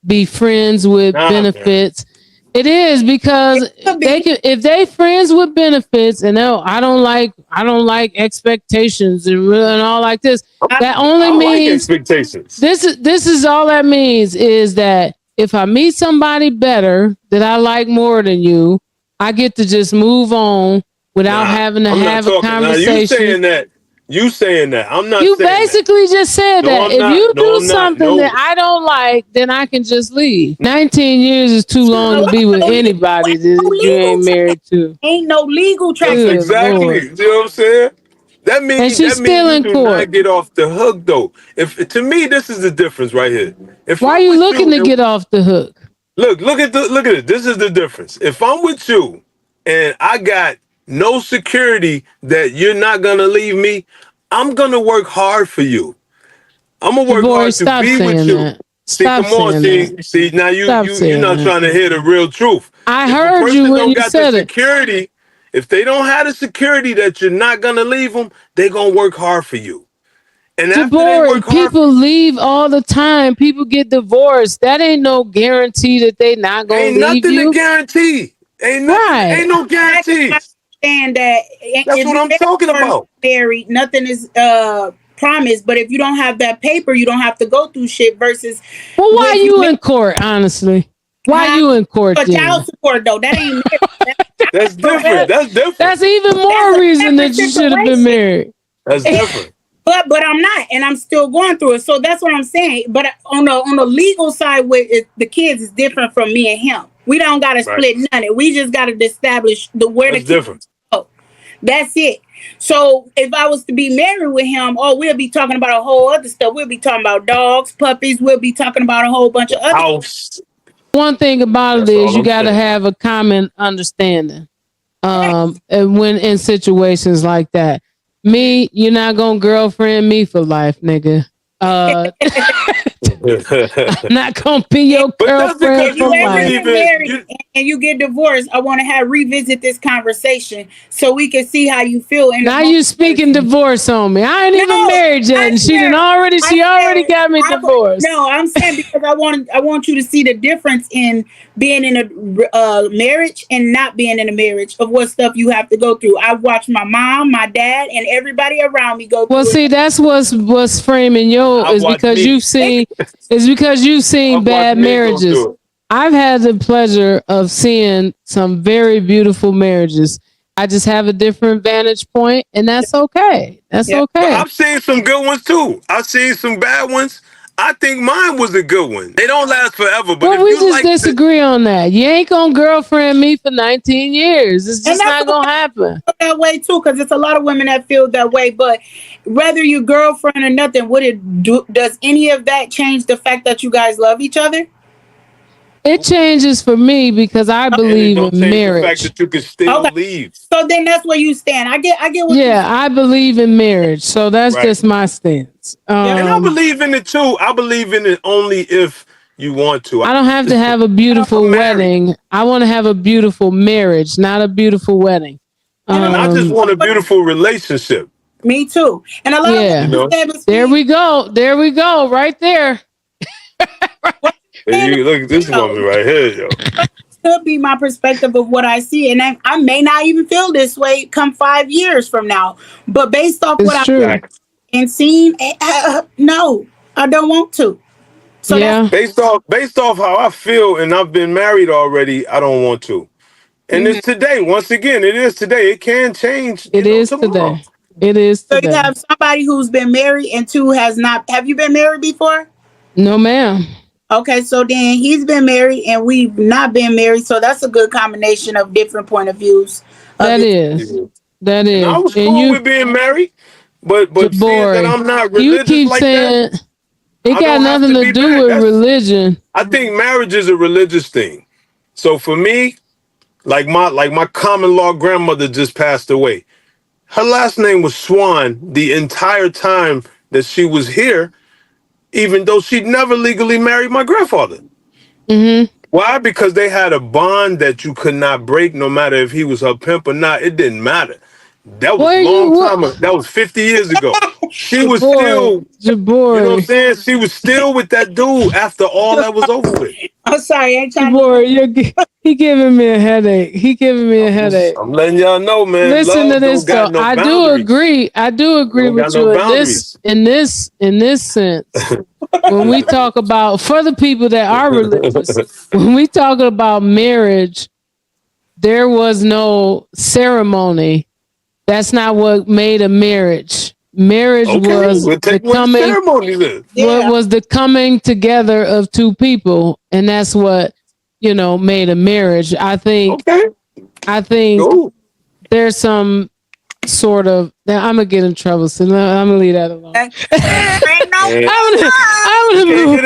Speaker 4: be friends with
Speaker 5: Nah, man.
Speaker 4: benefits. It is because
Speaker 6: Could
Speaker 4: they
Speaker 6: be.
Speaker 4: can if they friends with benefits and no, I don't like expectations and all like this. That
Speaker 5: I
Speaker 4: only
Speaker 5: don't like
Speaker 4: means
Speaker 5: expectations.
Speaker 4: this is all that means is that if I meet somebody better that I like more than you, I get to just move on without
Speaker 5: Nah,
Speaker 4: having to
Speaker 5: I'm not
Speaker 4: have a
Speaker 5: talking. Now you
Speaker 4: conversation.
Speaker 5: saying that. You saying that. I'm not
Speaker 4: You
Speaker 5: saying that.
Speaker 4: basically just said
Speaker 5: No,
Speaker 4: that.
Speaker 5: I'm
Speaker 4: If
Speaker 5: not.
Speaker 4: you
Speaker 5: No,
Speaker 4: do
Speaker 5: I'm not.
Speaker 4: something that
Speaker 5: No.
Speaker 4: I don't like, then I can just leave. 19 years is too long to
Speaker 6: Hello?
Speaker 4: be with
Speaker 6: Ain't
Speaker 4: anybody
Speaker 6: no
Speaker 4: that you
Speaker 6: legal
Speaker 4: ain't married to.
Speaker 6: ain't no legal
Speaker 5: That's
Speaker 6: track.
Speaker 4: Good
Speaker 5: exactly.
Speaker 4: Lord.
Speaker 5: You know what I'm saying?
Speaker 4: And she's
Speaker 5: That mean
Speaker 4: still
Speaker 5: you
Speaker 4: in
Speaker 5: do
Speaker 4: court.
Speaker 5: not get off the hook though. If to me this is the difference right here. If
Speaker 4: Why are
Speaker 5: I'm
Speaker 4: you
Speaker 5: with
Speaker 4: looking
Speaker 5: you
Speaker 4: to
Speaker 5: and
Speaker 4: get off the hook?
Speaker 5: look at it. This is the difference. If I'm with you and I got no security that you're not gonna leave me, I'm gonna work hard for you. I'm gonna work
Speaker 4: Jabori,
Speaker 5: hard to
Speaker 4: stop
Speaker 5: be with
Speaker 4: saying
Speaker 5: you.
Speaker 4: that.
Speaker 5: See,
Speaker 4: Stop
Speaker 5: come on,
Speaker 4: saying that.
Speaker 5: see. Now
Speaker 4: Stop
Speaker 5: you're
Speaker 4: saying
Speaker 5: not
Speaker 4: that.
Speaker 5: trying to hear the real truth.
Speaker 4: I
Speaker 5: If a
Speaker 4: heard you
Speaker 5: person
Speaker 4: when
Speaker 5: don't
Speaker 4: you
Speaker 5: got the
Speaker 4: said it.
Speaker 5: security, if they don't have the security that you're not gonna leave them, they gonna work hard for you. And after they work
Speaker 4: Jabori,
Speaker 5: hard,
Speaker 4: people leave all the time. People get divorced. That ain't no guarantee that they not gonna
Speaker 5: ain't
Speaker 4: leave
Speaker 5: nothing to
Speaker 4: you.
Speaker 5: guarantee. Ain't
Speaker 4: Right.
Speaker 5: no
Speaker 6: I
Speaker 5: guarantees.
Speaker 6: understand that
Speaker 5: That's
Speaker 6: if
Speaker 5: what
Speaker 6: you
Speaker 5: I'm talking
Speaker 6: are
Speaker 5: about.
Speaker 6: married, nothing is promised. But if you don't have that paper, you don't have to go through shit. Versus
Speaker 4: Well, why
Speaker 6: with you
Speaker 4: you
Speaker 6: married,
Speaker 4: in court, honestly? Why
Speaker 6: huh?
Speaker 4: you in court
Speaker 6: For child
Speaker 4: then?
Speaker 6: support though, that ain't married.
Speaker 5: That's different. That's different.
Speaker 4: That's even
Speaker 6: That's
Speaker 4: more
Speaker 6: a
Speaker 4: reason
Speaker 6: separate
Speaker 4: that you should have been
Speaker 6: situation.
Speaker 4: married.
Speaker 5: That's different.
Speaker 6: But I'm not, and I'm still going through it. So that's what I'm saying. But on the legal side, with it, the kids is different from me and him. We don't got to
Speaker 5: Right.
Speaker 6: split none. We just got to establish where the
Speaker 5: That's
Speaker 6: kids
Speaker 5: different.
Speaker 6: go. That's it. So if I was to be married with him, oh, we'll be talking about a whole other stuff. We'll be talking about dogs, puppies. We'll be talking about a whole bunch of other.
Speaker 5: House.
Speaker 4: One thing about it
Speaker 5: That's
Speaker 4: is
Speaker 5: all
Speaker 4: you
Speaker 5: I'm
Speaker 4: got to
Speaker 5: saying.
Speaker 4: have a common understanding.
Speaker 6: Yes.
Speaker 4: And when in situations like that, me, you're not gonna girlfriend me for life, nigga. I'm not gonna be
Speaker 6: And
Speaker 4: your
Speaker 5: But that's
Speaker 4: girlfriend
Speaker 5: because
Speaker 6: if
Speaker 4: for
Speaker 6: you
Speaker 5: you
Speaker 6: ever
Speaker 4: life.
Speaker 6: get
Speaker 5: believe in
Speaker 6: married
Speaker 5: you.
Speaker 6: and you get divorced, I want to have revisit this conversation so we can see how you feel.
Speaker 4: Now you speaking divorce on me. I ain't even married yet, and she already got me divorced.
Speaker 6: No, I'm saying because I want you to see the difference in being in a marriage and not being in a marriage of what stuff you have to go through. I watched my mom, my dad, and everybody around me go through.
Speaker 4: Well, see, that's what's framing is because you've seen bad marriages. I've had the pleasure of seeing some very beautiful marriages. I just have a different vantage point, and that's okay. That's okay.
Speaker 5: But I've seen some good ones too. I've seen some bad ones. I think mine was a good one. They don't last forever, but
Speaker 4: we just disagree on that. You ain't gonna girlfriend me for 19 years. It's just not gonna happen.
Speaker 6: That way too, because it's a lot of women that feel that way. But whether you girlfriend or nothing, does any of that change the fact that you guys love each other?
Speaker 4: It changes for me because I believe in marriage.
Speaker 5: The fact that you can still leave.
Speaker 6: So then that's where you stand. I get what
Speaker 4: I believe in marriage. So that's just my stance.
Speaker 5: And I believe in it too. I believe in it only if you want to.
Speaker 4: I don't have to have a beautiful wedding. I want to have a beautiful marriage, not a beautiful wedding.
Speaker 5: And I just want a beautiful relationship.
Speaker 6: Me too. And a lot of
Speaker 4: there we go. Right there.
Speaker 5: You look at this woman right here, yo.
Speaker 6: Could be my perspective of what I see, and I may not even feel this way come 5 years from now. But based off what I've and seen, no, I don't want to. So
Speaker 5: based off how I feel, and I've been married already, I don't want to. And it's today. Once again, it is today. It can change.
Speaker 4: It is today. It is today.
Speaker 6: So you have somebody who's been married and two has not. Have you been married before?
Speaker 4: No, ma'am.
Speaker 6: Okay, so then he's been married and we've not been married, so that's a good combination of different point of views.
Speaker 4: That is.
Speaker 5: And I was cool with being married, but seeing that I'm not religious
Speaker 4: you keep
Speaker 5: like
Speaker 4: saying
Speaker 5: that,
Speaker 4: it got nothing to do with religion.
Speaker 5: I think marriage is a religious thing. So for me, like my common law grandmother just passed away. Her last name was Swan the entire time that she was here, even though she'd never legally married my grandfather.
Speaker 4: Mm-hmm.
Speaker 5: Why? Because they had a bond that you could not break, no matter if he was her pimp or not. It didn't matter. That was a long time ago. That was 50 years ago. She was still,
Speaker 4: Gabori.
Speaker 5: You know what I'm saying? She was still with that dude after all that was over with.
Speaker 6: I'm sorry, I ain't trying
Speaker 4: he giving me a headache.
Speaker 5: I'm letting y'all know, man.
Speaker 4: Listen to this though. I do agree with you in this sense. When we talk about, for the people that are religious, when we talk about marriage, there was no ceremony. That's not what made a marriage. Marriage was the coming together of two people, and that's what made a marriage. I think there's some sort of. Now I'm gonna get in trouble, so I'm gonna leave that alone. I'm gonna move.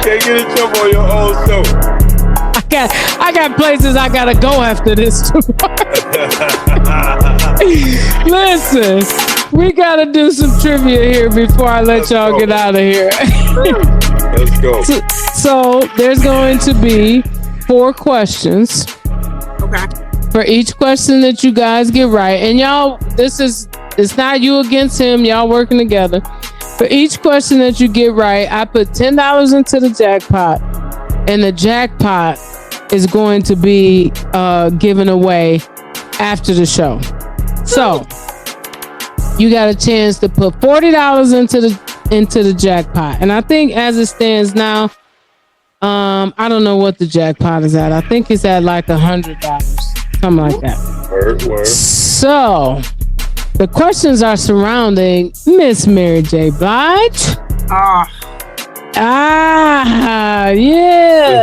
Speaker 5: Can't get in trouble on your own show.
Speaker 4: I got places I gotta go after this Listen, we gotta do some trivia here before I let y'all get out of here.
Speaker 5: Let's go.
Speaker 4: So there's going to be 4 questions.
Speaker 6: Okay.
Speaker 4: For each question that you guys get right, and y'all, it's not you against him. Y'all working together. For each question that you get right, I put $10 into the jackpot, and the jackpot is going to be given away after the show. So you got a chance to put $40 into the jackpot, and I think as it stands now, I don't know what the jackpot is at. I think it's at like $100, something like that.
Speaker 5: Word.
Speaker 4: So the questions are surrounding Miss Mary J. Blige. Yeah.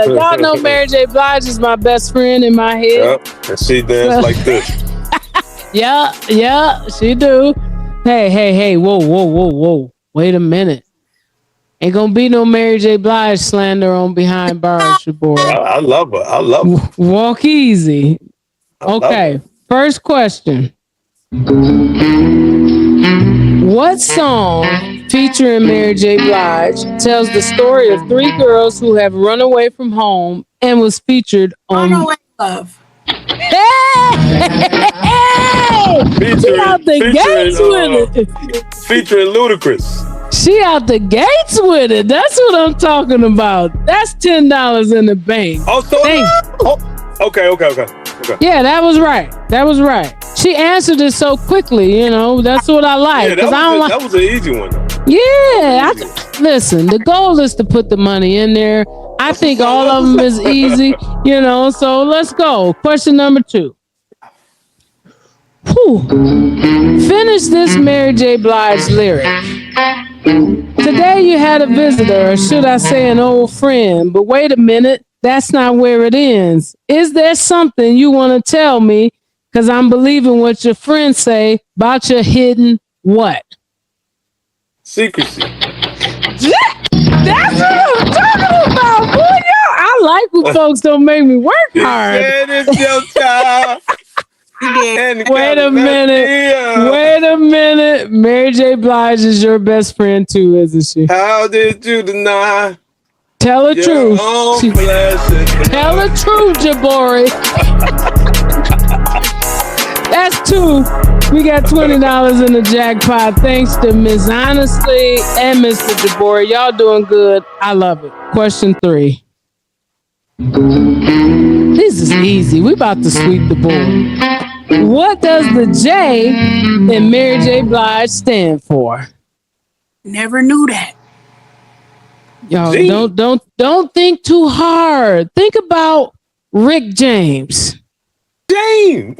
Speaker 4: Y'all know Mary J. Blige is my best friend in my head.
Speaker 5: Yep. And she dance like this.
Speaker 4: Yeah, she do. Hey, whoa. Wait a minute. Ain't gonna be no Mary J. Blige slander on Behind Bars, your boy.
Speaker 5: I love her.
Speaker 4: Walk easy. Okay, first question. What song featuring Mary J. Blige, tells the story of three girls who have run away from home and was featured on.
Speaker 6: Runaway Love.
Speaker 4: Hey! She out the gates with it.
Speaker 5: Featuring Ludacris.
Speaker 4: She out the gates with it. That's what I'm talking about. That's $10 in the bank.
Speaker 5: Oh, so okay.
Speaker 4: Yeah, that was right. She answered it so quickly. That's what I like.
Speaker 5: Yeah, that was an easy one.
Speaker 4: Yeah, listen. The goal is to put the money in there. I think all of them is easy. So let's go. Question number 2. Finish this Mary J. Blige lyric. Today you had a visitor, or should I say an old friend, but wait a minute, that's not where it ends. Is there something you want to tell me? Because I'm believing what your friends say about your hidden what?
Speaker 5: Secrecy.
Speaker 4: That's what I'm talking about, boy. I like when folks don't make me work hard.
Speaker 5: It's your child.
Speaker 4: Wait a minute. Mary J. Blige is your best friend too, isn't she?
Speaker 5: How did you deny?
Speaker 4: Tell the truth. Tell the truth, Gabori. That's 2. We got $20 in the jackpot. Thanks to Miss Honestly and Mr. Gabori. Y'all doing good. I love it. Question 3. This is easy. We about to sweep the board. What does the J in Mary J. Blige stand for?
Speaker 6: Never knew that.
Speaker 4: Yo, don't think too hard. Think about Rick James.
Speaker 5: Jane.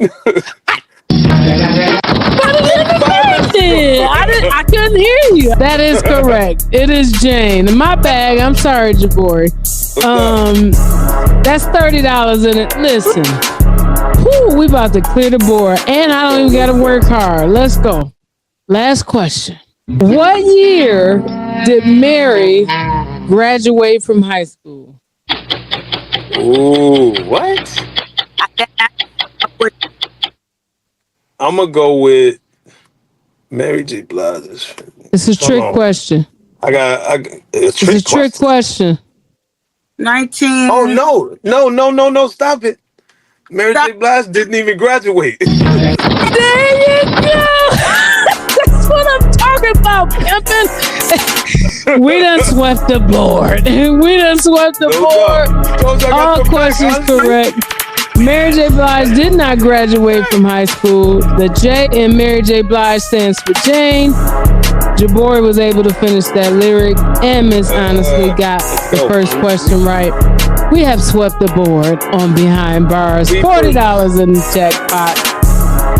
Speaker 4: I couldn't hear you. That is correct. It is Jane. My bag. I'm sorry, Gabori. That's $30 in it. Listen. We about to clear the board, and I don't even got to work hard. Let's go. Last question. What year did Mary graduate from high school?
Speaker 5: Ooh, what? I'm gonna go with Mary J. Blige.
Speaker 4: It's a trick question.
Speaker 5: It's
Speaker 4: a trick question.
Speaker 6: 19.
Speaker 5: Oh no! Stop it. Mary J. Blige didn't even graduate.
Speaker 4: There you go. That's what I'm talking about, pimpin'. We done swept the board. All questions correct. Mary J. Blige did not graduate from high school. The J in Mary J. Blige stands for Jane. Gabori was able to finish that lyric, and Miss Honestly got the first question right. We have swept the board on Behind Bars. $40 in the jackpot.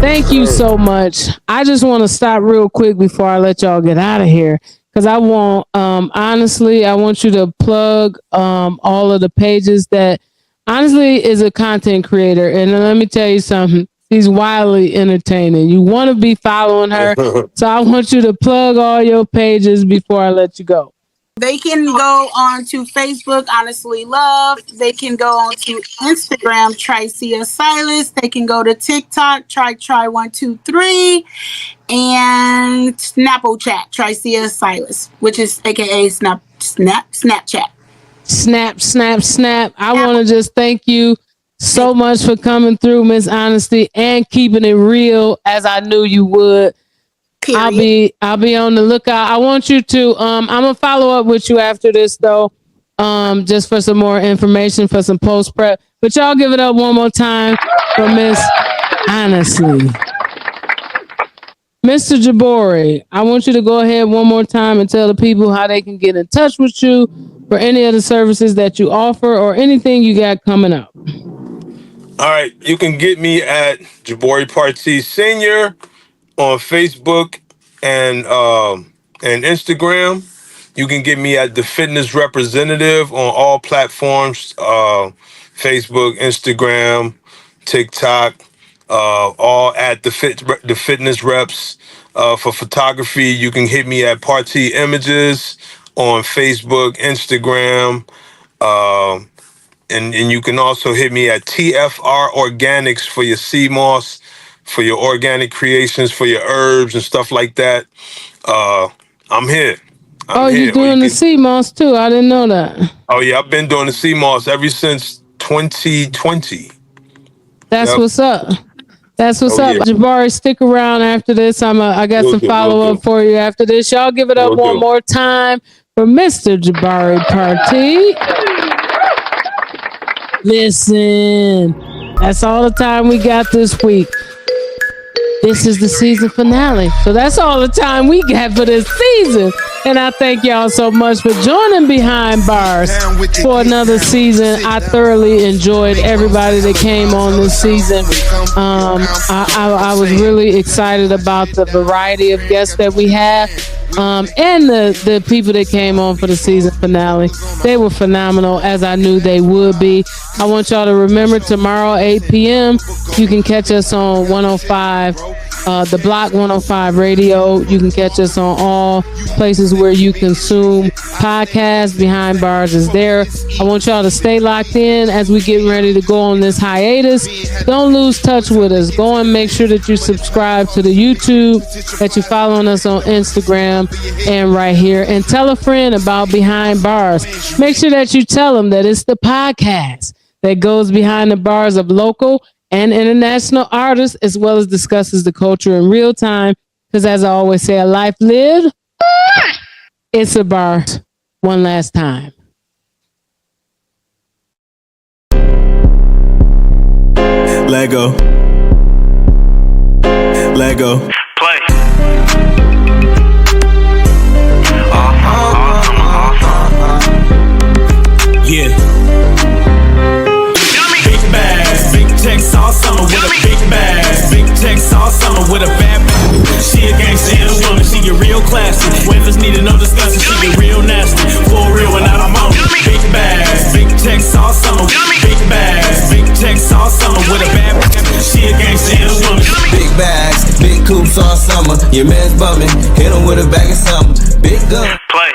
Speaker 4: Thank you so much. I just want to stop real quick before I let y'all get out of here, because I want, honestly, I want you to plug all of the pages that Honestly is a content creator. And let me tell you something. She's wildly entertaining. You want to be following her. So I want you to plug all your pages before I let you go.
Speaker 6: They can go on to Facebook, Honestly Love. They can go on to Instagram, Tricia Silas. They can go to TikTok, try123, and Snapchat, Tricia Silas, which is AKA Snapchat.
Speaker 4: Snap. I want to just thank you so much for coming through, Miss Honesty, and keeping it real as I knew you would. Period. I'll be on the lookout. I want you to I'm gonna follow up with you after this though, just for some more information, for some post prep. But y'all give it up one more time for Miss Honestly. Mr. Gabori, I want you to go ahead one more time and tell the people how they can get in touch with you for any of the services that you offer or anything you got coming up.
Speaker 5: All right, you can get me at Gabori Partee Senior on Facebook and Instagram. You can get me at The Fitness Representative on all platforms, Facebook, Instagram, TikTok, all at the Fitness Reps. For photography, you can hit me at Partee Images on Facebook, Instagram, and you can also hit me at TFR Organics for your sea moss, for your organic creations, for your herbs and stuff like that. I'm here.
Speaker 4: Oh, you doing the CMOS too? I didn't know that.
Speaker 5: Oh yeah, I've been doing the CMOS ever since 2020.
Speaker 4: That's what's up. That's what's up.
Speaker 5: Yeah.
Speaker 4: Gabori, stick around after this. I got some follow up for you after this. Y'all give it up one more time for Mr. Gabori Partee. Listen, that's all the time we got this week. This is the season finale. So that's all the time we got for this season. And I thank y'all so much for joining Behind Bars for another season. I thoroughly enjoyed everybody that came on this season. I was really excited about the variety of guests that we have. And the people that came on for the season finale. They were phenomenal, as I knew they would be. I want y'all to remember tomorrow, 8 p.m., you can catch us on 105, the Block 105 radio. You can catch us on all places where you consume podcasts. Behind Bars is there. I want y'all to stay locked in as we get ready to go on this hiatus. Don't lose touch with us. Go and make sure that you subscribe to the YouTube, that you're following us on Instagram and right here, and tell a friend about Behind Bars. Make sure that you tell them that it's the podcast that goes behind the bars of local and international artists, as well as discusses the culture in real time. Because as I always say, a life lived, it's a bar. One last time.
Speaker 3: Lego. Lego.
Speaker 1: Play. Yeah. Big bags, big checks all summer with a big bag. Big checks all summer with a bad bag. She a gangster and a woman, she get real classy. Waivers needed no discussion, she get real nasty. For real when out I'm on. Big bags, big checks all summer. Big bags, big checks all summer with a bad bag. She a gangster and a woman.
Speaker 3: Big bags, big coops all summer. Your man's bumming, hit him with a bag of something. Big gun.
Speaker 1: Play.